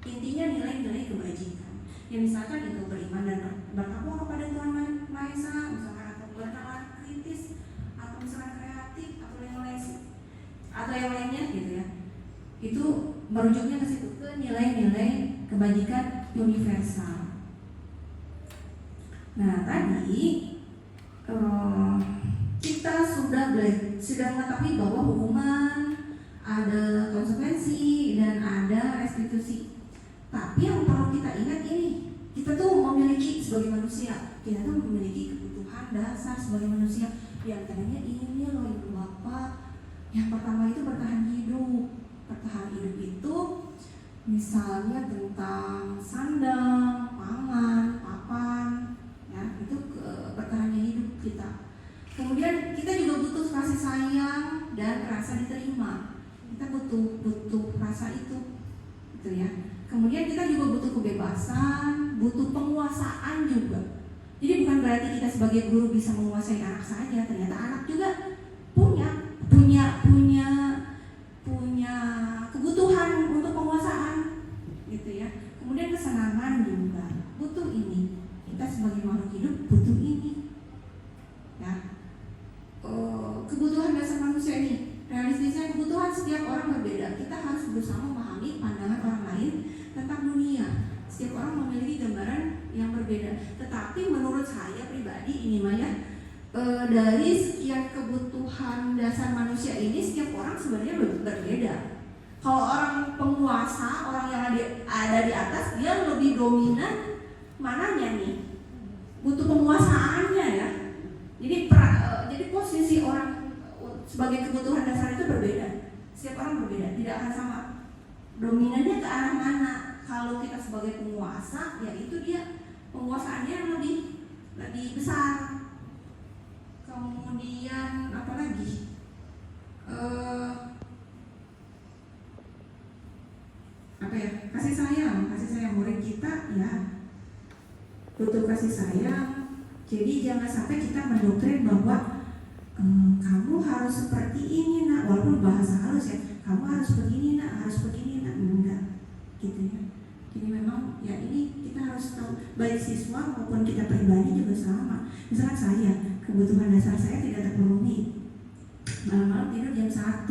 Intinya nilai-nilai kebajikan. Ya misalkan itu beriman dan bertakwa kepada Tuhan Maha Esa, misalkan atau bernalar kritis, atau misalkan kreatif atau yang lainnya gitu ya. Itu merujuknya ke situ, ke nilai-nilai kebajikan universal. Nah tadi kita sudah mengetahui bahwa hukuman ada konsekuensi dan ada restitusi. Tapi yang perlu kita ingat ini, kita tuh memiliki sebagai manusia, kita tuh memiliki kebutuhan dasar sebagai manusia. Di antaranya ini loh Ibu Bapak. Yang pertama itu bertahan hidup. Bertahan hidup itu misalnya tentang sandang, pangan, papan, ya itu bertahannya hidup kita. Kemudian kita juga butuh kasih sayang dan rasa diterima. Kita butuh rasa itu, gitu ya. Kemudian kita juga butuh kebebasan, butuh penguasaan juga. Jadi bukan berarti kita sebagai guru bisa menguasai anak saja. Ternyata anak juga punya kebutuhan untuk penguasaan, gitu ya. Kemudian kesenangan juga butuh ini. Kita sebagai makhluk hidup butuh ini, ya. Kebutuhan dasar manusia ini, realistisnya kebutuhan setiap orang berbeda. Kita harus berusaha memahami pandangan orang lain tentang dunia. Setiap orang memiliki gambaran yang berbeda. Tetapi menurut saya pribadi ini Maya, dari sekian kebutuhan dasar manusia ini setiap orang sebenarnya berbeda. Kalau orang penguasa, orang yang ada di atas, dia lebih dominan mananya nih? Butuh penguasaannya ya. Jadi posisi orang sebagai kebutuhan dasar itu berbeda. Setiap orang berbeda, tidak akan sama. Dominannya ke arah mana? Kalau kita sebagai penguasa, ya itu dia penguasaannya lebih besar. Kemudian apa lagi? Kasih sayang murid kita ya butuh kasih sayang. Jadi jangan sampai kita mendoktrin bahwa kamu harus seperti ini nak, walaupun bahasa halus ya, kamu harus begini nak, enggak gitu ya. Jadi memang ya ini kita harus tahu, baik siswa maupun kita pribadi juga sama. Misalkan saya, kebutuhan dasar saya tidak terpenuhi, malam-malam tidur jam 1,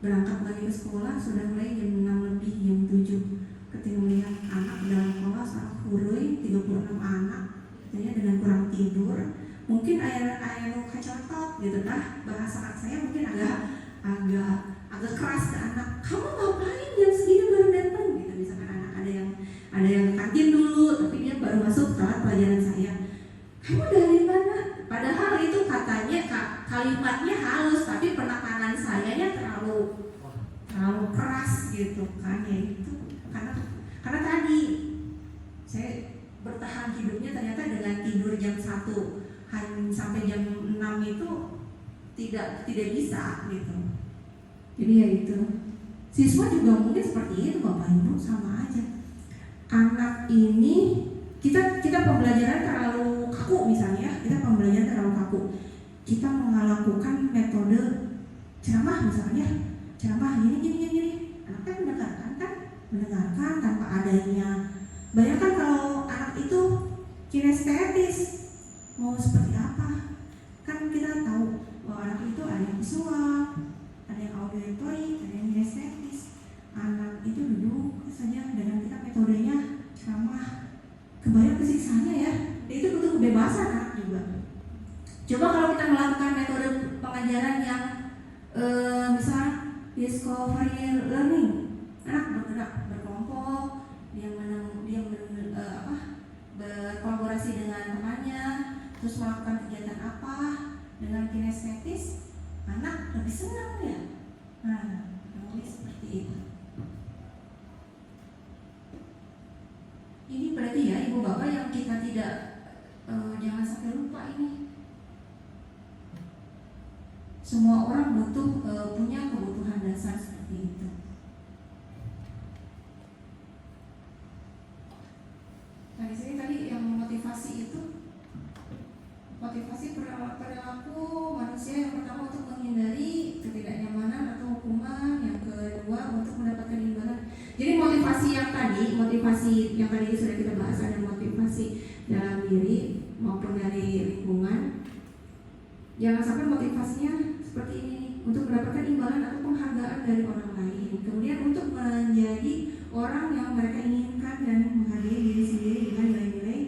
berangkat lagi ke sekolah sudah mulai jam 6 lebih, jam 7. Ketika melihat anak dalam kelas, anak hurui 36 anak, artinya dengan kurang tidur, mungkin ayah kacamata gitu. Nah bahasa saya mungkin agak keras ke anak, kamu ngapain jam segini baru datang gitu. Misalkan anak ada yang ke kantin dulu tapi dia baru masuk telat pelajaran saya, kamu dari mana? Padahal itu katanya kalimatnya halus tapi penekanan sayanya terlalu keras gitu kan. Ya itu karena tadi saya bertahan hidupnya ternyata dengan tidur jam 1 sampai jam 6 itu tidak bisa gitu. Jadi ya itu, siswa juga mungkin seperti itu Bapak Ibu, sama aja. Anak ini kita pembelajaran terlalu kaku misalnya, kita kita melakukan metode ceramah misalnya, ceramah gini, anak kan mendengarkan tanpa adanya. Bayangkan kalau anak itu kinestetis, mau seperti apa? Kan kita tahu bahwa anak itu ada yang visual, ada yang auditory, ada yang kinestetis. Anak itu duduk saja dengan kita metodenya ceramah, kebayang kesiksanya ya. Itu butuh kebebasan anak juga. Coba kalau kita melakukan metode pengajaran yang misalnya discovery learning, anak bergerak berkelompok, dia berkolaborasi dengan temannya, terus melakukan kegiatan apa dengan kinestetis, anak lebih senang ya. Nah, menulis seperti itu. Ini berarti ya ibu bapak yang kita tidak jangan sampai lupa ini. Semua orang butuh punya kebutuhan dasar seperti itu. Nah di sini tadi yang motivasi itu, motivasi perilaku manusia yang pertama untuk menghindari ketidaknyamanan atau hukuman, yang kedua untuk mendapatkan imbalan. Jadi motivasi yang tadi sudah kita bahas, ada motivasi dalam diri maupun dari lingkungan. Jangan sampai motivasinya seperti ini, untuk mendapatkan imbalan atau penghargaan dari orang lain. Kemudian untuk menjadi orang yang mereka inginkan dan menghargai diri sendiri dengan nilai-nilai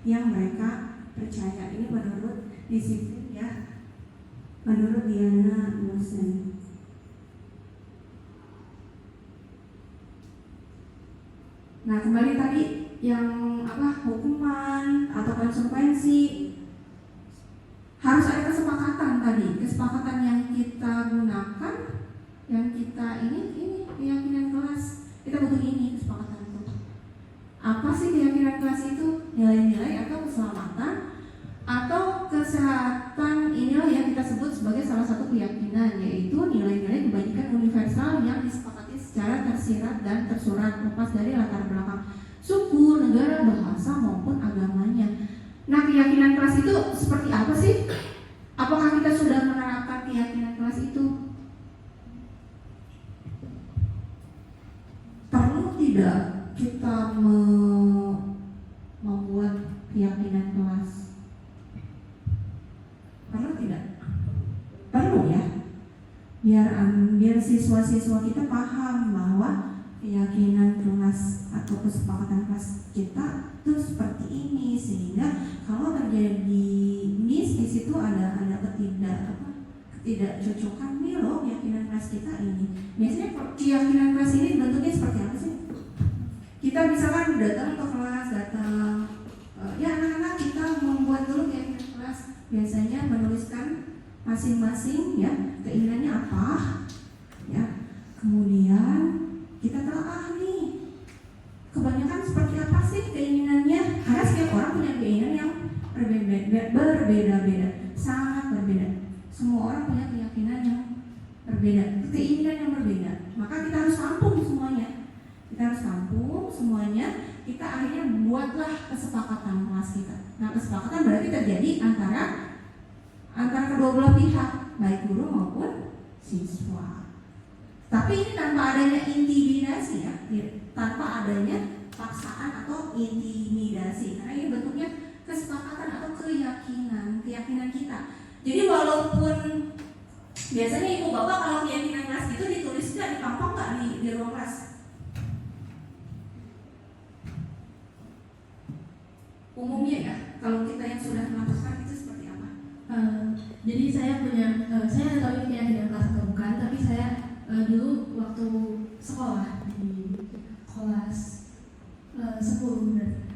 yang mereka percaya. Ini menurut disiplin ya, menurut Diana Wilson. Nah kembali tadi yang hukuman atau konsekuensi, harus ada kesepakatan yang kita gunakan, yang kita ini keyakinan kelas. Kita butuh ini kesepakatan itu. Apa sih keyakinan kelas itu? Nilai-nilai atau keselamatan atau kesehatan, inilah yang kita sebut sebagai salah satu keyakinan, yaitu nilai-nilai kebajikan universal yang disepakati secara tersirat dan tersurat, lepas dari latar belakang suku, negara, bahasa maupun agamanya. Nah keyakinan kelas itu seperti apa sih? Apakah kita sudah menerapkan keyakinan kelas itu? Perlu tidak kita membuat keyakinan kelas? Perlu tidak? Perlu ya. Biar siswa-siswa kita paham bahwa keyakinan kelas atau kesepakatan kelas kita itu seperti ini, sehingga kalau terjadi di situ ada ketidakcocokan nih loh, keyakinan kelas kita ini. Biasanya keyakinan kelas ini bentuknya seperti apa sih? Kita misalkan datang ke kelas, ya anak-anak kita membuat dulu keyakinan kelas. Biasanya menuliskan masing-masing ya keinginannya apa, ya. Kemudian kita telah nih kebanyakan seperti apa sih keinginannya, karena setiap orang punya keinginan yang berbeda-beda, sangat berbeda. Semua orang punya keyakinan yang berbeda, keinginan yang berbeda. Maka kita harus tampung semuanya. Kita akhirnya buatlah kesepakatan kelas kita. Nah kesepakatan berarti terjadi antara kedua belah pihak, baik guru maupun siswa. Tapi ini tanpa adanya intimidasi ya, tanpa adanya paksaan atau intimidasi, karena ini bentuknya kesepakatan atau keyakinan kita. Jadi walaupun biasanya ibu bapak kalau keyakinan kelas itu ditulis nggak di pampang, nggak di ruang kelas. Umumnya ya, kalau kita yang sudah melakukan itu seperti apa? Jadi saya punya, saya nggak tahu ini keyakinan kelas atau bukan, tapi saya dulu waktu sekolah di kelas 10 benar.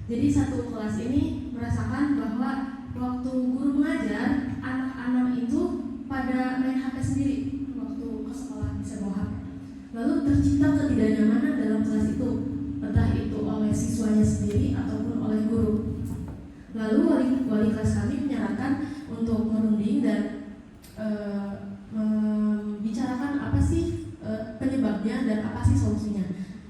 Jadi satu kelas ini merasakan bahwa waktu guru mengajar, anak-anak itu pada main HP sendiri waktu ke sekolah, bisa bawa HP. Lalu tercipta ketidaknyamanan dalam kelas itu, entah itu oleh siswanya sendiri ataupun oleh guru. Lalu wali kelas kami menyarankan untuk merunding dan membicarakan apa sih penyebabnya dan apa sih solusinya.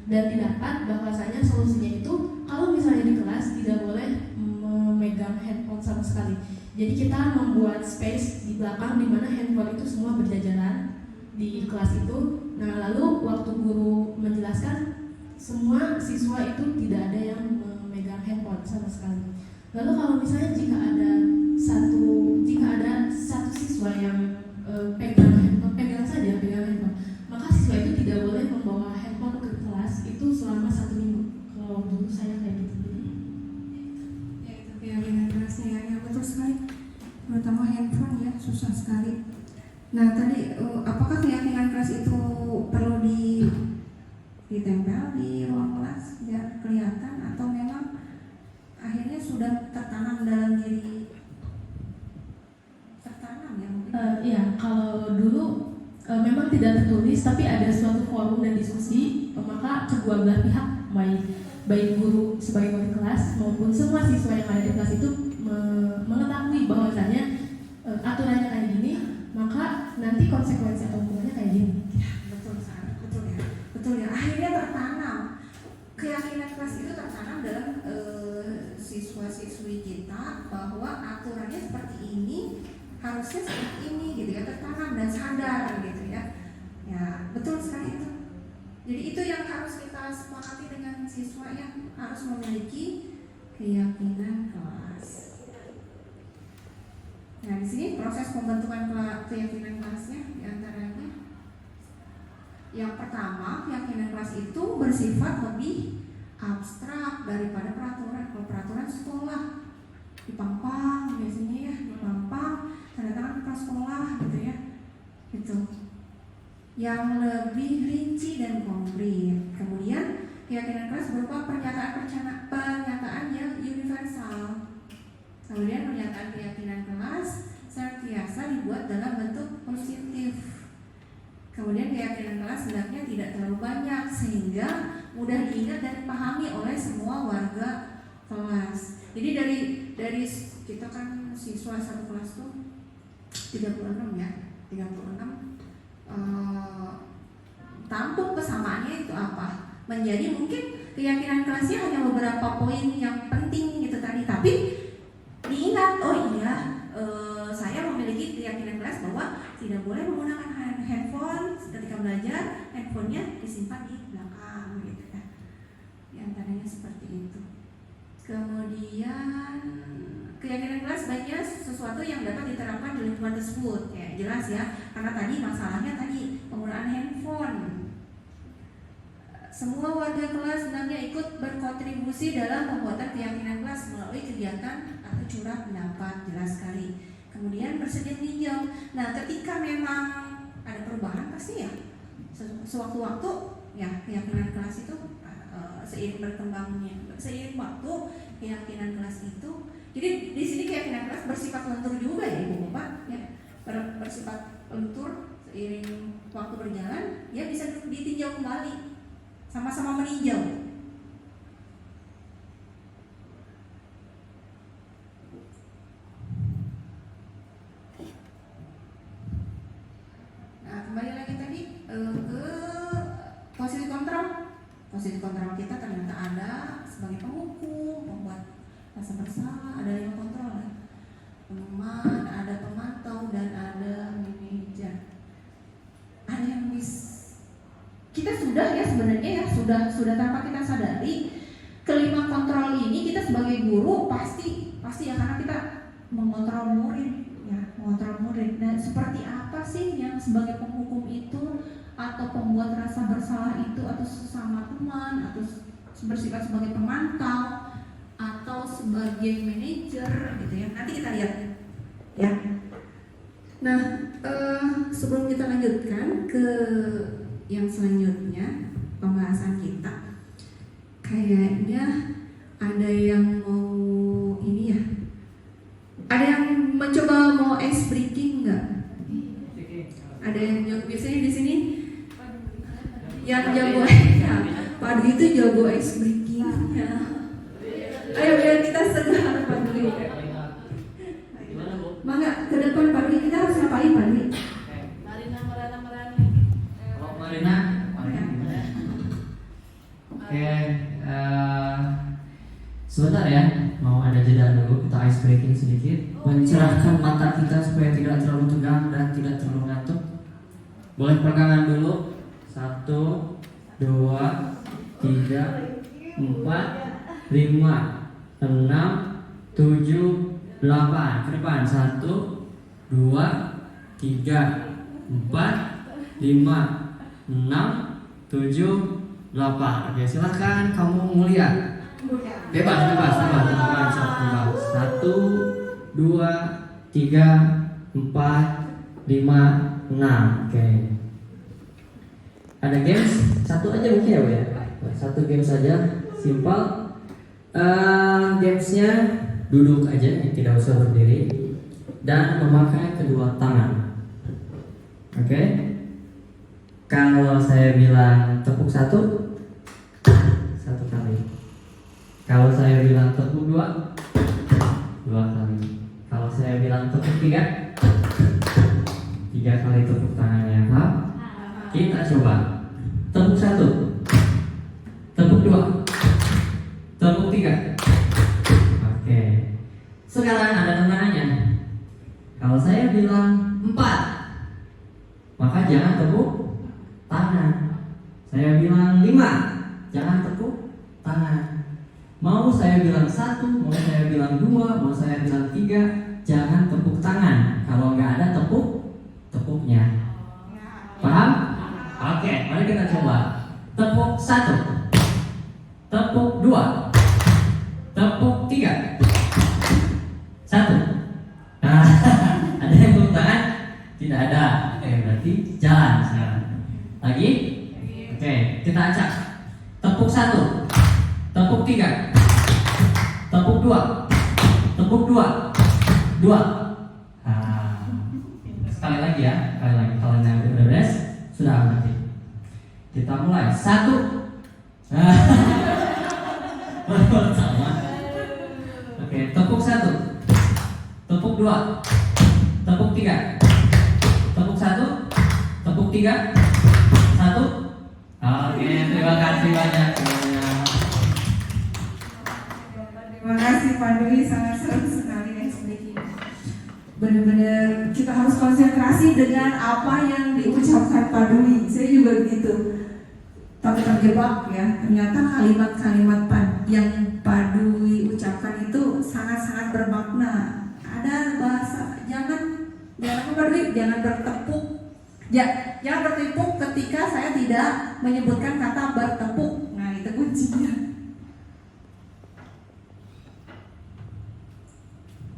Dan didapat bahwasanya solusinya itu kalau misalnya di kelas tidak boleh memegang handphone sama sekali. Jadi kita membuat space di belakang di mana handphone itu semua berjajaran di kelas itu. Nah, lalu waktu guru menjelaskan, semua siswa itu tidak ada yang memegang handphone sama sekali. Lalu kalau misalnya jika ada satu siswa yang pegang handphone, pegang handphone, maka siswa itu tidak boleh membawa handphone ke kelas itu selama 1 minggu. Kalau dulu saya kayak gitu. Ya, itu keyakinan kelasnya ya, betul sekali. Terutama handphone ya, susah sekali. Nah tadi apakah keyakinan kelas itu perlu ditempel di ruang kelas biar kelihatan, atau memang akhirnya sudah tertanam dalam diri, tertanam ya mungkin? Iya, kalau dulu memang tidak tertulis, tapi ada suatu forum dan diskusi, maka kedua belah pihak, baik guru sebagai wali kelas maupun semua siswa yang ada di kelas itu mengetahui bahwasanya aturannya kayak gini, maka nanti konsekuensi atau hukumannya kayak gini. Betul sekali, betul ya, betul ya. Akhirnya tertanam keyakinan kelas itu tertanam dalam siswa-siswi kita bahwa aturannya seperti ini, harusnya seperti ini gitu ya, tertanam dan sadar gitu ya. Ya betul sekali itu. Jadi itu yang harus kita sepakati dengan siswa, yang harus memiliki keyakinan kelas. Nah di sini proses pembentukan keyakinan kelasnya diantaranya, yang pertama, keyakinan kelas itu bersifat lebih abstrak daripada peraturan. Kalau peraturan sekolah dipampang biasanya ya, dipampang tanda tangan kepala sekolah gitu ya, gitu. Yang lebih rinci dan konkret. Kemudian keyakinan kelas berupa pernyataan yang universal. Kemudian pernyataan keyakinan kelas senantiasa dibuat dalam bentuk positif. Kemudian keyakinan kelas hendaknya tidak terlalu banyak sehingga mudah diingat dan dipahami oleh semua warga kelas. Jadi dari kita kan siswa satu kelas tuh 36 ya, 36. Tampuk kesamaannya itu apa? Menjadi mungkin keyakinan kelasnya hanya beberapa poin yang penting gitu tadi, tapi diingat, oh iya, saya memiliki keyakinan kelas bahwa tidak boleh menggunakan handphone ketika belajar, handphonenya disimpan di belakang gitu ya. Di antaranya seperti itu. Kemudian keyakinan kelas baiknya sesuatu yang dapat diterapkan di lingkungan tersebut, ya jelas ya, karena tadi masalahnya tadi penggunaan handphone. Semua warga kelas hendaknya ikut berkontribusi dalam pembuatan keyakinan kelas melalui kegiatan atau curah pendapat, jelas sekali. Kemudian bersedia meninjau. Nah, ketika memang ada perubahan pasti ya sewaktu-waktu ya keyakinan kelas itu seiring berkembangnya, seiring waktu keyakinan kelas itu. Jadi di sini keyakinan kelas bersifat lentur juga ya Ibu Bapak ya, bersifat lentur seiring waktu berjalan, ya bisa ditinjau kembali. Sama-sama meninjau. Nah, kembali lagi tadi ke posisi kontrol. Posisi kontrol kita ternyata ada sebagai penghukum, pembuat rasa bersalah, ada yang kontrol, teman, ada pemantau, dan ada manajer. Ada yang kita sudah ya sebenarnya ya sudah tanpa kita sadari kelima kontrol ini kita sebagai guru pasti ya, karena kita mengontrol murid ya, mengontrol murid. Dan seperti apa sih yang sebagai penghukum itu, atau pembuat rasa bersalah itu, atau sesama teman, atau bersifat sebagai pemantau, atau sebagai manajer gitu ya. Nanti kita lihat ya. Nah, sebelum kita lanjutkan ke yang selanjutnya pembahasan kita, kayaknya ada yang mau ini ya, ada yang mencoba mau ice breaking nggak? Ada yang biasanya di sini yang jago ya, Pak Dwi itu jago ice breakingnya. Ayo biar kita segar Pak Dwi. Mangga ke depan Pak Dwi, kita harus ngapain Pak Dwi? Marina. Kalau Marina gimana? Oke, sebentar ya, mau ada jeda dulu, kita ice breaking sedikit, mencerahkan mata kita supaya tidak terlalu tegang dan tidak terlalu ngantuk. Boleh pegangan dulu. 1, 2, 3, 4, 5, 6, 7, 8. Ke depan. 1, 2, 3, 4, 5, 6, 7, 8. Oke, silakan kamu mulia. Bebas. 1, 2, 3, 4, 5, 6. Oke. Ada games satu aja mungkin ya, Bu ya. Satu game saja, simpel. Gamesnya duduk aja, tidak usah berdiri, dan memakai kedua tangan. Oke. Kalau saya bilang tepuk 1 kali. Kalau saya bilang tepuk 2 kali. Kalau saya bilang tepuk 3 kali tepuk tangannya. Kita coba. Tepuk 1, tepuk 2, tepuk 3. Oke. Sekarang ada tantangannya. Kalau saya bilang 4, maka jangan tepuk tangan. Saya bilang 5, jangan tepuk tangan. Mau saya bilang 1, mau saya bilang 2, mau saya bilang 3, jangan tepuk tangan. Kalau nggak ada tepuknya. Paham? Oke, mari kita coba. Tepuk 1, tepuk 2, tepuk 3. 1. Nah, ada yang tepuk tangan? Tidak ada. Berarti jalan sekarang. Lagi? Oke, kita acak. Tepuk 1, tepuk 3, tepuk 2, tepuk 2. Sekali lagi ya, sekali lagi. Kalau yang udah beres, sudah berarti. Kita mulai. 1. Sama. Oke, tepuk 1, tepuk 2, tepuk 3, tepuk 1, tepuk 3, 1. Oke, terima kasih banyak semuanya. Terima kasih Pak Dwi, sangat seru sekali ice breaking. Benar-benar kita harus konsentrasi dengan apa yang diucapkan Pak Dwi. Saya juga begitu. Tapi terjebak ya. Ternyata kalimat-kalimat yang Pak Dwi ucapkan itu sangat-sangat bermakna. Ada bahasa jangan apa Pak Dwi? Jangan bertepuk. Jangan bertepuk ketika saya tidak menyebutkan kata bertepuk. Nah, itu kuncinya.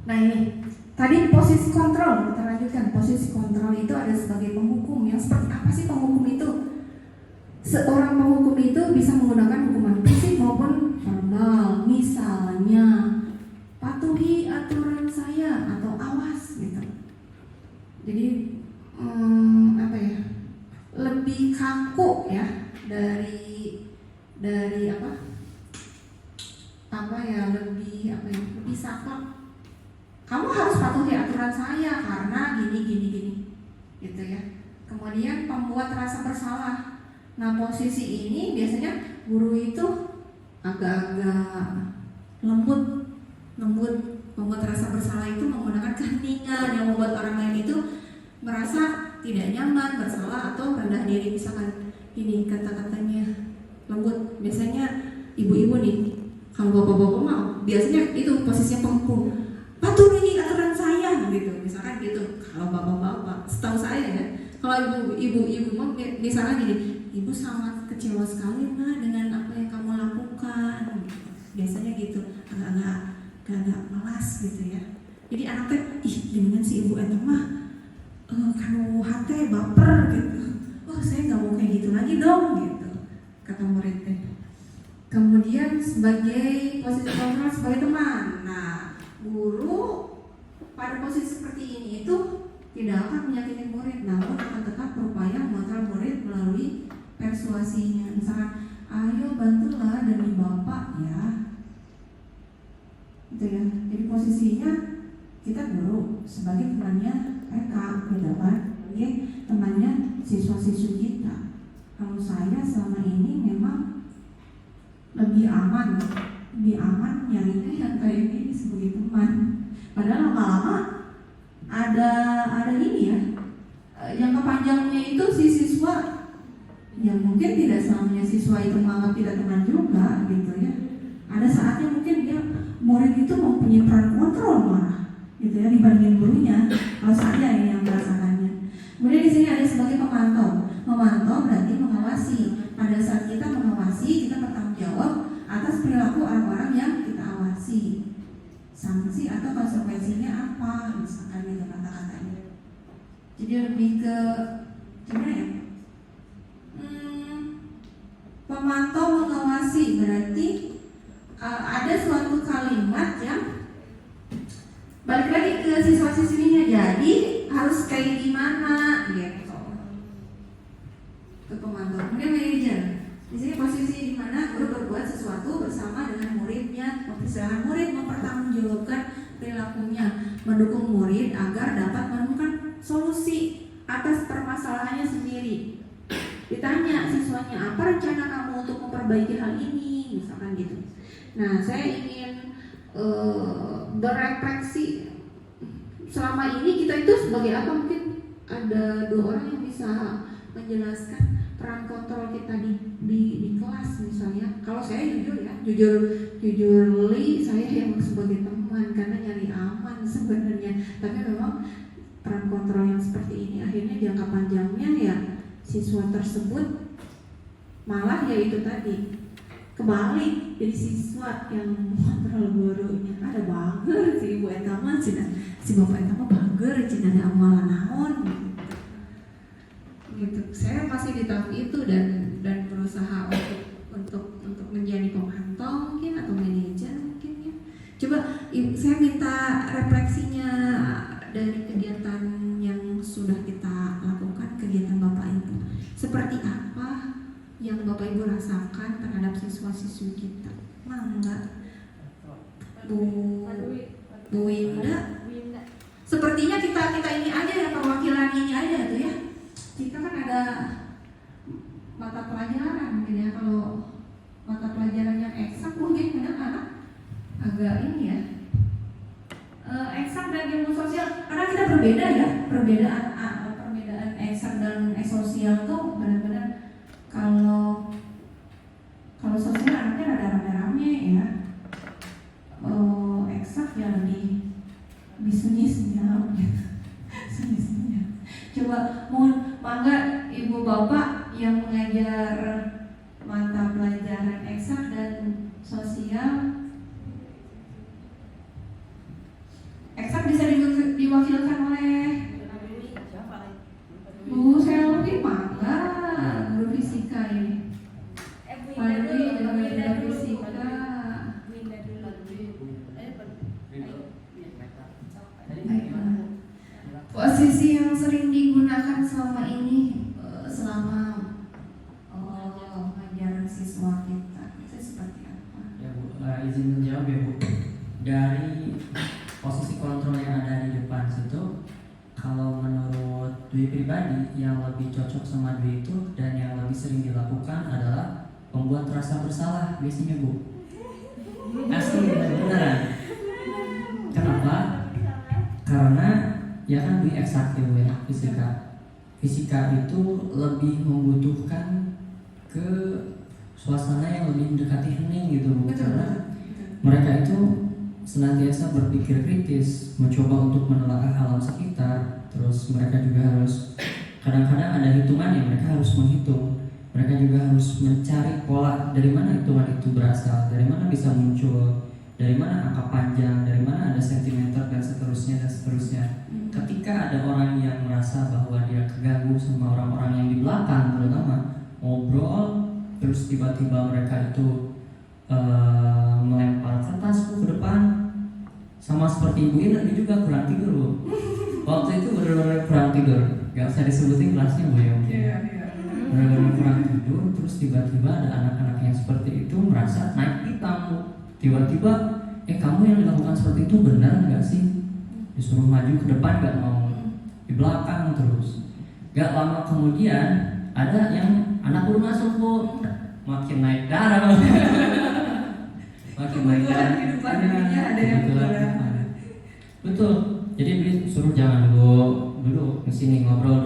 Nah ini, tadi posisi kontrol, kita lanjutkan. Posisi kontrol itu ada sebagai penghukum. Yang seperti apa sih penghukum itu? Seorang penghukum itu bisa menggunakan hukuman fisik maupun verbal. Misalnya, patuhi aturan saya atau awas gitu. Jadi apa ya? Lebih kaku ya dari lebih saklek. Kamu harus patuhi aturan saya karena gini gitu ya. Kemudian pembuat rasa bersalah. Nah, posisi ini biasanya guru itu agak-agak lembut. Membuat rasa bersalah itu menggunakan keheningan yang membuat orang lain itu merasa tidak nyaman, bersalah atau rendah diri. Misalkan ini kata-katanya lembut. Biasanya ibu-ibu nih, kalau bapak-bapak mah biasanya itu posisinya penghukum. Patuhi aturan saya gitu, misalkan gitu. Kalau bapak-bapak, setahu saya ya, kalau ibu-ibu mau misalnya gini, ibu sangat kecewa sekali mah dengan apa yang kamu lakukan. Biasanya gitu, agak melas gitu ya. Jadi anaknya, dengan si ibu itu mah lagi dong gitu, kata muridnya. Kemudian sebagai posisi kontrol sebagai teman. Nah, guru pada posisi seperti ini itu tidak akan menyakiti murid, namun akan tetap berupaya mengontrol murid melalui persuasinya. Misalkan, ayo bantulah demi bapak ya, gitu ya. Jadi posisinya kita guru sebagai temannya mereka, gitu kan? Sebagai temannya siswa-siswi kita. Kalau saya selama ini memang lebih aman nyarinya yang kayak gini sebagai teman. Padahal lama-lama ada ini ya, yang kepanjangnya itu si siswa yang mungkin tidak selamanya siswa itu menganggap tidak teman juga gitu ya. Ada saatnya mungkin dia murid itu mempunyai peran kontrol malah gitu ya dibandingin gurunya. Kalau saya ini yang merasakannya. Kemudian di sini ada sebagai pemantau. Memantau berarti mengawasi. Pada saat kita mengawasi, kita bertanggung jawab atas perilaku orang-orang yang kita awasi. Sanksi atau konsekuensinya apa, misalkan gitu kata-katanya. Jadi lebih ke gimana ya? Pemantau mengawasi berarti ada suatu kalimat yang balik lagi ke siswa-siswinya, jadi harus kayak gimana gitu. Ke pemantau. Kemudian manajer. Di sini posisi di mana guru berbuat sesuatu bersama dengan muridnya, mempersilahkan murid mempertanggungjawabkan perilakunya, mendukung murid agar dapat menemukan solusi atas permasalahannya sendiri. Ditanya siswanya, apa rencana kamu untuk memperbaiki hal ini, misalkan gitu. Nah, saya ingin berefleksi selama ini kita itu sebagai apa, mungkin ada 2 orang yang bisa menjelaskan peran kontrol kita di kelas misalnya. Kalau saya jujur Li, saya yang sebagai teman karena nyari aman sebenarnya. Tapi memang peran kontrol yang seperti ini akhirnya jangka panjangnya ya siswa tersebut malah ya itu tadi kebalik, jadi siswa yang mengontrol gurunya. Ada bager si ibu eta mah si bapak eta mah bager cenah ada amalan naon gitu. Saya masih di tahap itu dan berusaha untuk menjadi pemantau mungkin atau manajer mungkin ya. Coba saya minta refleksinya dari kegiatan yang sudah kita lakukan, kegiatan Bapak Ibu. Seperti apa yang Bapak Ibu rasakan terhadap siswa-siswi kita? Mangga Bu Winda. Sepertinya kita ini aja ya, perwakilan ini aja tuh ya. Kita kan ada mata pelajaran mungkin ya, kalau mata pelajaran yang eksak mungkin anak-anak agak ini ya, eksak dan ilmu sosial karena kita berbeda ya, perbedaan eksak dan sosial tuh benar-benar kalau sosial anaknya rada rame-rame ya, eksak ya lebih sunyi-senyap gitu. Sunyi-senyap. Coba mohon mangga ibu bapak yang mengajar mata pelajaran eksak dan sosial. Eksak bisa diwakilkan oleh Bu Selvi, mangga guru fisika ini. Fadli juga guru fisika. Posisi yang sering digunakan selama ini selama pengajaran siswa kita itu seperti apa? Ya Bu, izin menjawab ya Bu. Dari posisi kontrol yang ada di depan situ, kalau menurut Dwi pribadi yang lebih cocok sama Dwi itu dan yang lebih sering dilakukan adalah membuat rasa bersalah biasanya Bu. Asli beneran. Kenapa? Karena ya kan Dwi eksak ya Bu ya, fisika itu lebih membutuhkan ke suasana yang lebih mendekati hening gitu Bu. Karena mereka itu senantiasa berpikir kritis, mencoba untuk menelaah alam sekitar. Terus mereka juga harus kadang-kadang ada hitungannya, mereka harus menghitung. Mereka juga harus mencari pola dari mana hitungan itu berasal, dari mana bisa muncul, dari mana angka panjang, dari mana ada sentimeter dan seterusnya. Ketika ada orang yang merasa bahwa dia keganggu sama orang-orang yang di belakang terutama, ngobrol, terus tiba-tiba mereka itu melempar kertas ke depan. Sama seperti Ibu Ina juga kurang tidur Bu. Waktu itu benar-benar kurang tidur, gak usah disebutin kelasnya Bu ya. Benar-benar kurang tidur, terus tiba-tiba ada anak-anak yang seperti itu merasa naik pitam Bu. Tiba-tiba, kamu yang dilakukan seperti itu benar nggak sih? Disuruh maju ke depan nggak mau, di belakang terus. Gak lama kemudian ada yang anak baru masuk Bu, makin naik darah. Makin naik darah. Ada yang Betul. Jadi suruh jangan dulu di sini ngobrol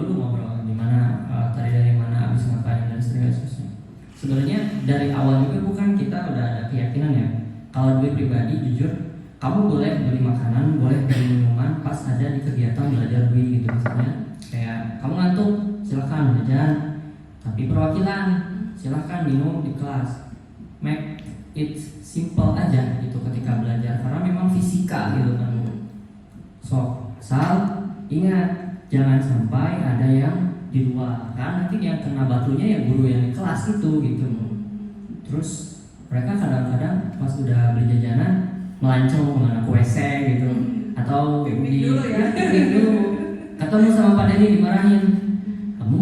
gimana tadi dari mana habis ngapain dan seterusnya. Sebenarnya dari awal juga bukan kita udah ada keyakinan ya. Kalau gue pribadi jujur, kamu boleh beli makanan, boleh beli minuman pas ada di kegiatan belajar gue gitu misalnya. Kayak kamu ngantuk, silakan jajan. Tapi perwakilan, silakan minum di kelas. Make it simple aja gitu ketika belajar karena memang fisika gitu kan. So, ingat jangan sampai ada yang di luar kan nanti yang kena batunya ya guru yang di kelas itu gitu. Terus mereka kadang-kadang pas udah beli jajanan melancong kemana ke WC gitu atau piknik dulu ketemu sama Pak Denny dimarahin, kamu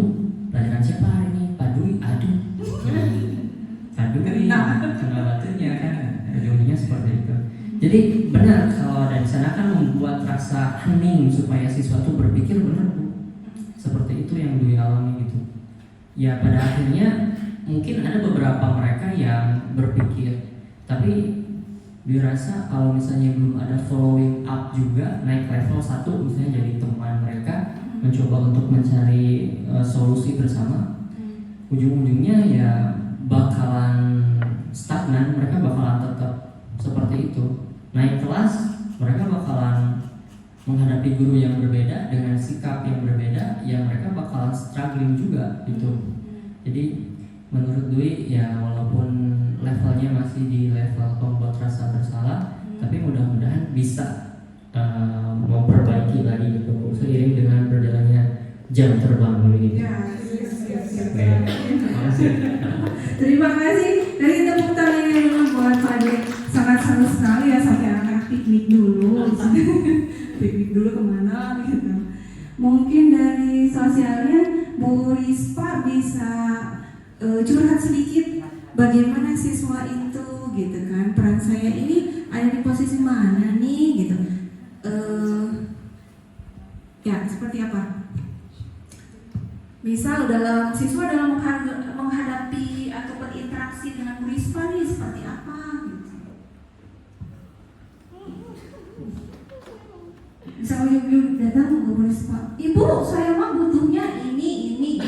pelajaran siapa hari ini? Pak Dwi, aduh kena batunya kan, ujungnya seperti itu. Jadi benar kalau dari sana kan membuat rasa hening supaya siswa itu berpikir benar Bu. Seperti itu yang Dwi alami gitu. Ya pada akhirnya mungkin ada beberapa mereka yang berpikir, tapi dirasa kalau misalnya belum ada following up juga naik level 1 misalnya jadi teman mereka mencoba untuk mencari solusi bersama, ujung-ujungnya ya bakalan stagnan, mereka bakalan tetap seperti itu. Naik kelas, mereka bakalan menghadapi guru yang berbeda dengan sikap yang berbeda, yang mereka bakalan struggling juga gitu. Jadi menurut Dwi ya walaupun levelnya masih di level pembuat rasa bersalah, tapi mudah-mudahan bisa memperbaiki lagi gitu seiring dengan berjalannya jam terbang gitu. Terima kasih. Dari tepuk tangan yang memang buat Pak Dwi sangat seru sekali ya, sampai anak-anak piknik dulu. Piknik dulu kemana gitu. Mungkin dari sosialnya Bu Rispa bisa curhat sedikit bagaimana siswa itu gitu kan, peran saya ini ada di posisi mana nih gitu. Ya seperti apa? Misal siswa dalam menghadapi atau berinteraksi dengan Bu Rispa nih seperti apa gitu. Misal ujung datang ke Bu Rispa, Ibu saya mah butuhnya ini.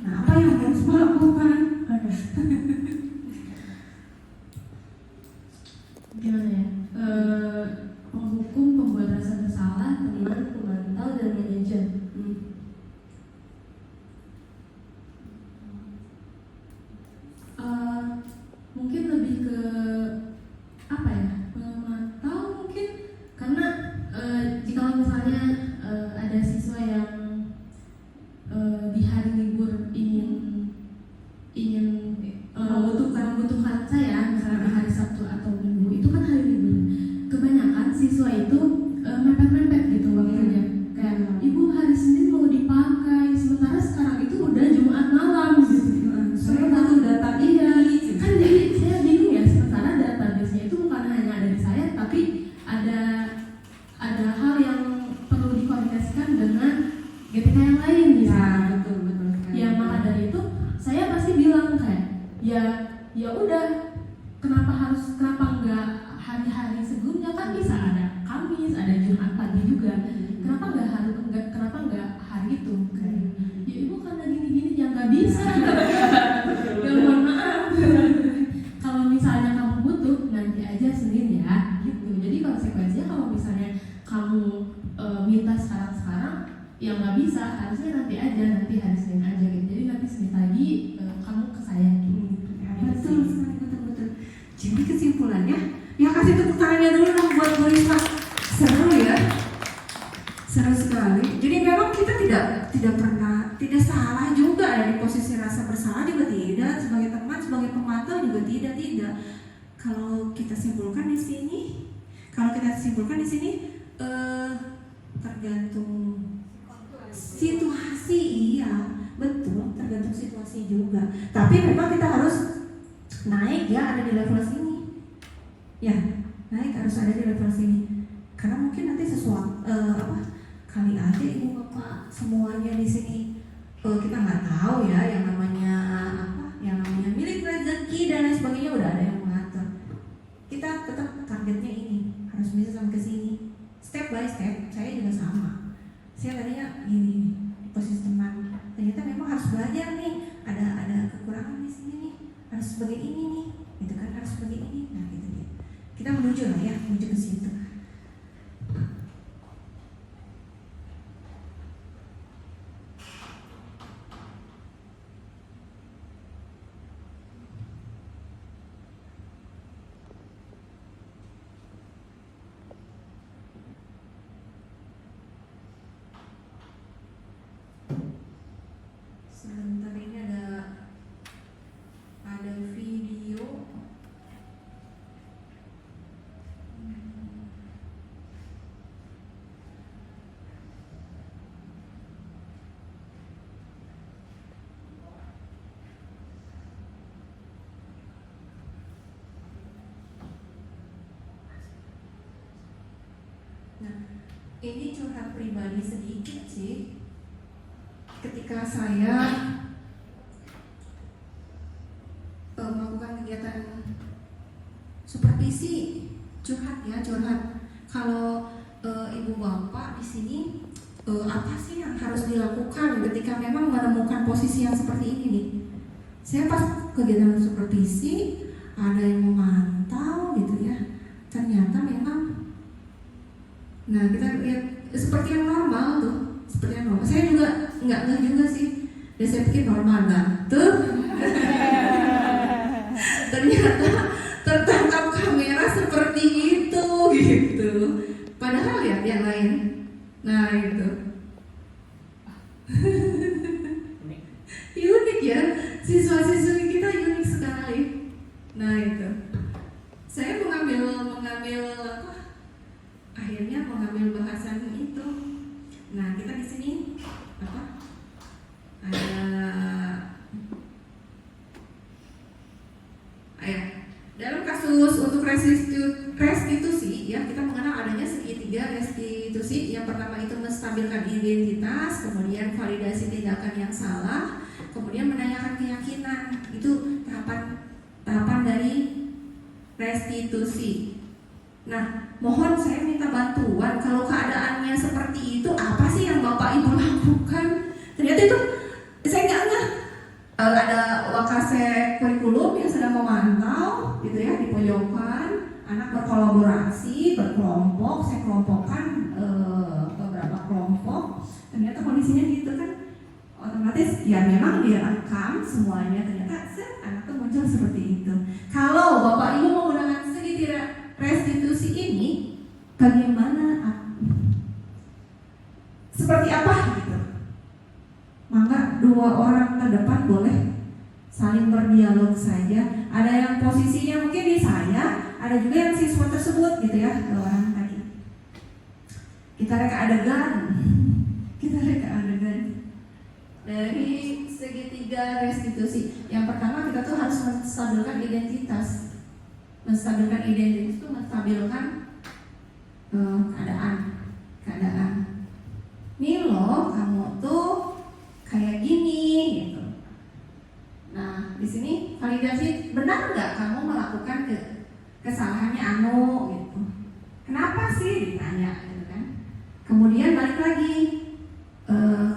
Nah apa yang Bu Rispa lakukan? Gimana ya? Menghukum, pembuat rasa bersalah, teman, memantau, dan manajer. Mungkin lebih ke apa ya? Memantau mungkin karena jika misalnya ada siswa yang di hari libur ingin membutuhkan saya, misalnya di hari Sabtu atau Minggu, itu kan hari libur. Kebanyakan siswa itu mepet-mepet gitu waktunya. Kayak Ibu hari Senin mau dipakai, sementara sekarang itu udah Jumat malam gitu. Saya butuh data kan, jadi saya bingung ya. Sementara database-nya itu bukan hanya ada di saya, tapi ada hal yang perlu dikoordinasikan dengan GTK yang lain gitu. Betul. Ya maka dari itu saya pasti bilang kayak ya udah, kenapa enggak hari-hari sebelumnya, kan bisa ada Kamis, ada Jumat pagi juga. Kenapa enggak hari itu? Kayak ya Ibu karena gini ya nggak bisa. Ya mohon maaf. Kalau misalnya kamu butuh nanti aja Senin ya gitu. Jadi konsekuensinya kalau misalnya kamu minta sekarang ya nggak bisa, harusnya nanti aja, nanti hari Senin aja gitu. Jadi nanti Senin pagi kamu ke saya gitu. Betul. Jadi kesimpulannya, ya kasih tepuk tangannya dulu dong buat Bu Rispa. Seru ya, seru sekali. sekali. Jadi memang kita tidak pernah, tidak salah juga ada di posisi rasa bersalah juga tidak, sebagai teman, sebagai pemantau juga tidak. Kalau kita simpulkan di sini, tergantung situasi, iya betul, tergantung situasi juga. Tapi memang kita harus naik ya, ada di level sini, ya naik harus ada di level sini. Karena mungkin nanti sesuatu kali aja ibu bapak semuanya di sini kita nggak tahu ya yang namanya milik rezeki dan lain sebagainya, udah ada yang mengatur. Kita tetap targetnya ini harus bisa sampai ke sini, step by step. Saya juga sama. Saya tadinya ini di posisi teman, ternyata memang harus belajar nih. Ada kekurangan di sini nih, harus sebagai ini nih, gitu kan, harus sebagai ini. Nah gitu ya. Kita menuju lah ya, menuju ke situ. Sebentar, ini ada video. Nah, ini curhat pribadi sedikit sih. Ketika saya melakukan kegiatan supervisi, curhat. Kalau ibu bapak di sini apa sih yang harus dilakukan ketika memang menemukan posisi yang seperti ini nih? Saya pas kegiatan supervisi ada yang memantau gitu ya, ternyata memang, nah kita lihat seperti yang normal tuh. Seperti yang normal. Saya juga nggak juga sih. Dan saya pikir normal tuh. Ternyata tertangkap kamera seperti itu gitu. Padahal ya yang lain. Nah itu. Unik ya. Siswa-siswi kita unik sekali. Nah itu. Saya mengambil akhirnya mengambil bahasan itu. Nah, kita di sini dalam kasus untuk restitusi ya, kita mengenal adanya segitiga restitusi. Yang pertama itu menstabilkan identitas, kemudian validasi tindakan yang salah, kemudian menanyakan keyakinan. Itu tahapan dari restitusi. Nah, mohon saya minta bantuan kalau keadaannya seperti itu, apa sih yang Bapak Ibu lakukan? Ternyata itu saya nggak ada wakase kurikulum yang sedang memantau gitu ya di pojokan, anak berkolaborasi, berkelompok, saya kelompokkan beberapa kelompok. Ternyata kondisinya gitu kan, otomatis ya memang dia rekam semuanya, ternyata anak tuh muncul seperti itu. Kalau Bapak Ibu menggunakan segitiga restitusi ini, bagaimana, seperti apa gitu? Maka dua orang terdepan boleh saling berdialog saja. Ada yang posisinya mungkin di saya, ada juga yang siswa tersebut gitu ya, dua orang tadi. Kita reka adegan dari segitiga restitusi. Yang pertama kita tuh harus menstabilkan identitas. Menstabilkan identitas itu menstabilkan keadaan. Nih loh, kamu tuh kayak gini gitu. Nah, di sini validasi, benar nggak kamu melakukan kesalahannya gitu. Kenapa sih ditanya gitu kan? Kemudian balik lagi,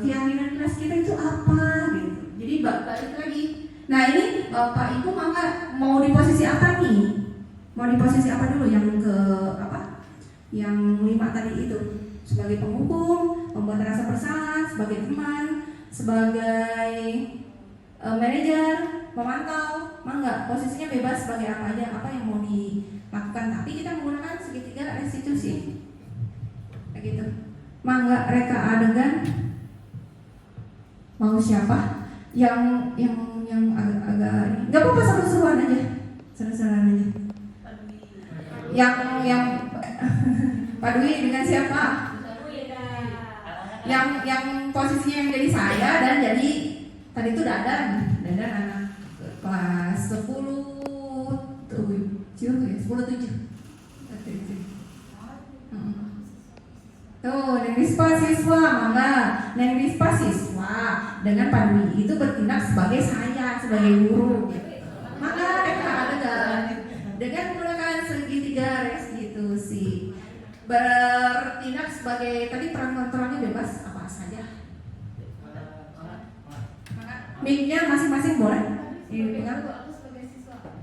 keyakinan kelas kita itu apa gitu. Jadi balik lagi. Nah, ini Bapak Ibu mau di posisi apa nih? Mau di posisi apa dulu? Yang Yang 5 tadi itu. Sebagai penghukum, membuat rasa bersalah, sebagai teman, sebagai manajer, memantau, enggak, posisinya bebas sebagai apa aja, apa yang mau dilakukan. Tapi kita menggunakan segitiga restitusi, kayak gitu. Mangga reka adegan. Mau siapa? Yang agak nggak apa-apa, seru-seruan aja. Seru-seruan aja. Yang Pak Dwi dengan siapa? Yang posisinya yang jadi saya dan jadi tadi itu Dadan anak kelas 10 Tuh, Neng Rispa siswa, mangga. Neng Rispa siswa dengan Pak Dwi itu bertindak sebagai saya, sebagai guru. Maka mereka adegan dengan menggunakan segitiga restitusi, bertindak sebagai tadi peran-perannya bebas apa saja. Mic-nya masing-masing boleh dipegang.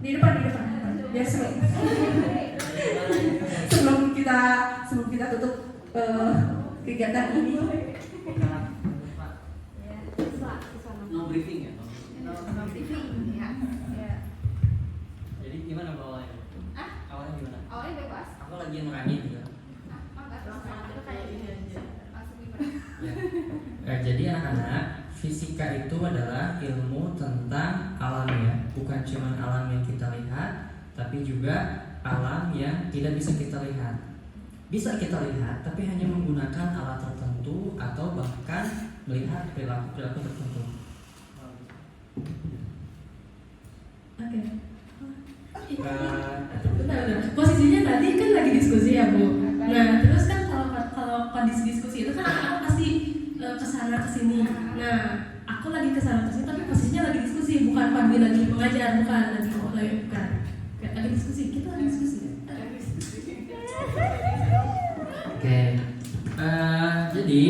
Di depan biar seru. sebelum kita tutup kegiatan ini. No briefing ya? Jadi gimana awalnya? Awalnya gimana? Awalnya bebas. Aku lagi merangin juga. Ya, jadi anak-anak, fisika itu adalah ilmu tentang alam ya, bukan cuma alam yang kita lihat, tapi juga alam yang tidak bisa kita lihat. Bisa kita lihat, tapi hanya menggunakan alat tertentu atau bahkan melihat perilaku tertentu. Oke. Benar. Posisinya tadi kan lagi diskusi ya Bu. Nah terus kan kalau kondisi diskusi itu kan anak-anak pasti kesana kesini. Nah aku lagi kesana kesini tapi posisinya lagi diskusi, bukan Pak Dwi lagi mengajar, bukan. Lagi diskusi, kita lagi diskusi. Oke. Jadi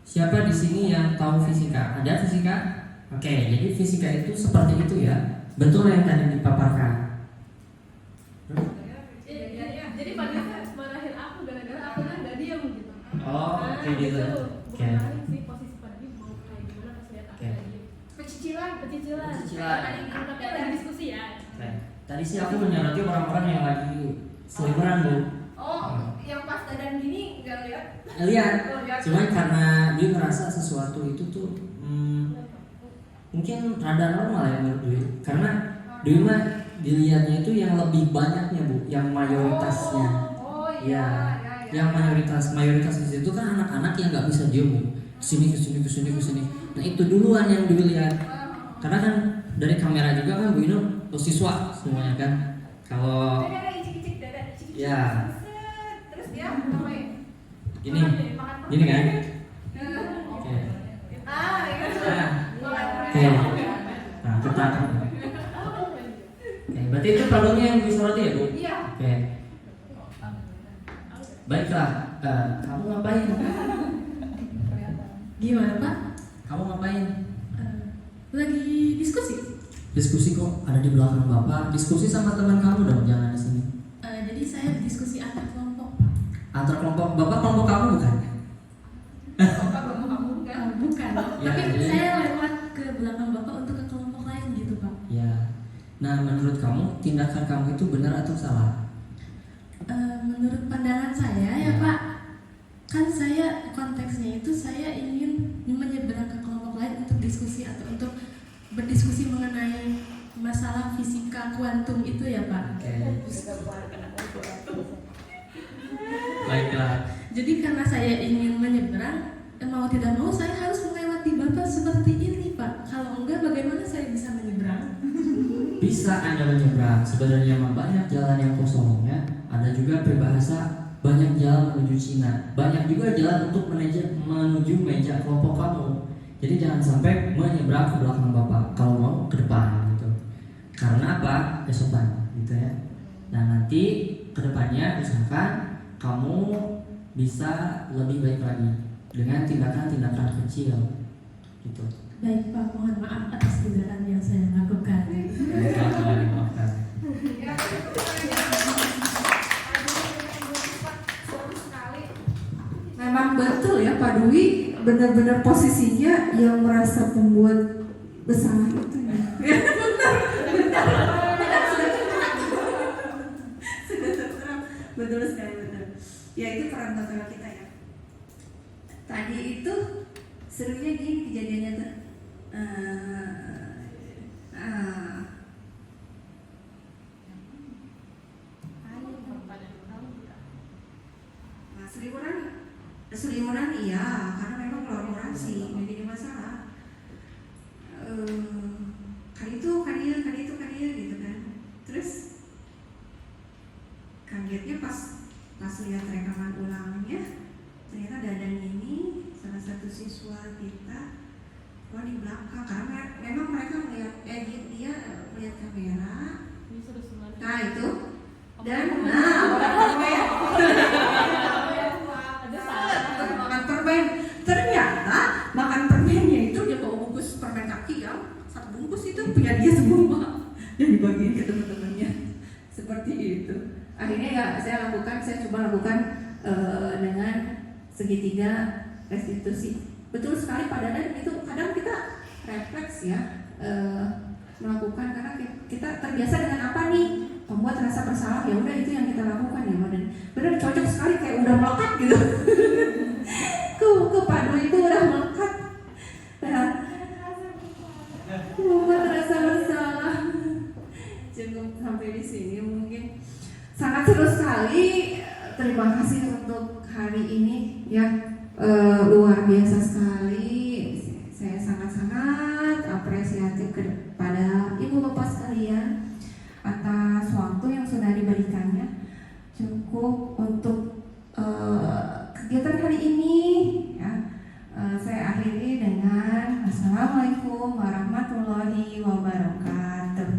siapa di sini yang tahu fisika? Ada fisika? Oke, jadi fisika itu seperti itu ya. Betul yang tadi dipaparkan. Jadi Pak Dwi marahin aku gara-gara aku kan gak diam gitu. Oh, oke gitu. Oke. Bukan marahin sih, posisi Pak Dwi mau kayak gimana pas lihat aku Oke. lagi pecicilan. Tapi lagi diskusi ya. Oke. Tadi sih aku menyoroti orang-orang yang lagi seliburan Bu. Yang pas Dadan gini nggak lihat? Lihat. Cuma karena dia merasa sesuatu itu tuh mungkin rada normal ya menurut Dwi. Karena Dwi mah dilihatnya itu yang lebih banyaknya Bu, yang mayoritasnya. Ya. Yang mayoritas di situ kan anak-anak yang nggak bisa diem Bu. Kesini. Nah itu duluan yang Dwi lihat. Karena kan dari kamera juga kan Bu Ino siswa semuanya kan. Kalau ya Terus dia ngapain? gini kan. Oke. Oke. Nah, kita Oke, berarti itu problemnya yang disoroti ya, Bu? Iya. Oke. Baiklah, kamu ngapain? Gimana Pak? Kamu ngapain? Lagi diskusi. Diskusi kok ada di belakang Bapak. Diskusi sama teman kamu dong, jangan di sini. Jadi saya diskusi antar kelompok Pak. Antar kelompok, Bapak kelompok kamu bukan? Bukan. Ya, Tapi jadi- saya lewat ke belakang Bapak untuk ke kelompok lain gitu Pak. Ya. Nah, menurut kamu tindakan kamu itu benar atau salah? Menurut pandangan saya ya Pak, kan saya konteksnya itu saya ingin menyeberang ke kelompok lain untuk diskusi atau untuk berdiskusi mengenai masalah fisika kuantum itu ya Pak. Oke. Baiklah. Jadi karena saya ingin menyeberang, mau tidak mau saya harus melewati Bapak seperti ini Pak. Kalau enggak bagaimana saya bisa menyeberang? Bisa Anda menyeberang. Sebenarnya memang banyak jalan yang kosong ya. Ada juga peribahasa banyak jalan menuju Cina. Banyak juga jalan untuk menuju meja kelompok kamu. Jadi jangan sampai menyeberang ke belakang Bapak kalau mau ke depan gitu. Karena apa? Kesopan gitu ya. Nah nanti kedepannya misalkan kamu bisa lebih baik lagi dengan tindakan-tindakan kecil gitu. Baik Pak, mohon maaf atas tindakan yang saya lakukan. Dimaafkan. Memang betul ya Pak Dwi, benar-benar posisinya yang merasa pembuat besar itu ya. Sudah terserap. Betul sekali, betul. Ya itu peran tentara kita tadi itu serunya gini kejadiannya tuh. Nah, selimuran iya, karena memang kolaborasi yang jadi masalah. Kan itu gitu kan. Terus kagetnya pas lihat rekaman ulangnya, ternyata Dadan ini salah satu siswa kita di belakang, karena memang mereka melihat dia melihat kamera. Nah itu dan makan permen. Ternyata makan permennya itu dia bawa bungkus permen kaki yang satu bungkus itu punya dia semua dan dibagiin ke teman-temannya seperti itu. Akhirnya ya saya coba lakukan dengan segitiga restitusi. Betul sekali Pak Dadan, itu kadang kita refleks ya melakukan karena kita terbiasa dengan apa nih, membuat rasa bersalah, ya udah itu yang kita lakukan ya dan benar cocok sekali kayak udah melekat gitu. ke padu itu udah melekat. Nah, membuat rasa bersalah. Cukup sampai di sini mungkin. Sangat seru sekali. Terima kasih untuk hari ini ya, luar biasa sekali. Saya sangat-sangat apresiatif kepada Ibu Bapak sekalian atas waktu yang sudah diberikannya. Cukup untuk kegiatan hari ini ya. Saya akhiri dengan Assalamualaikum warahmatullahi wabarakatuh.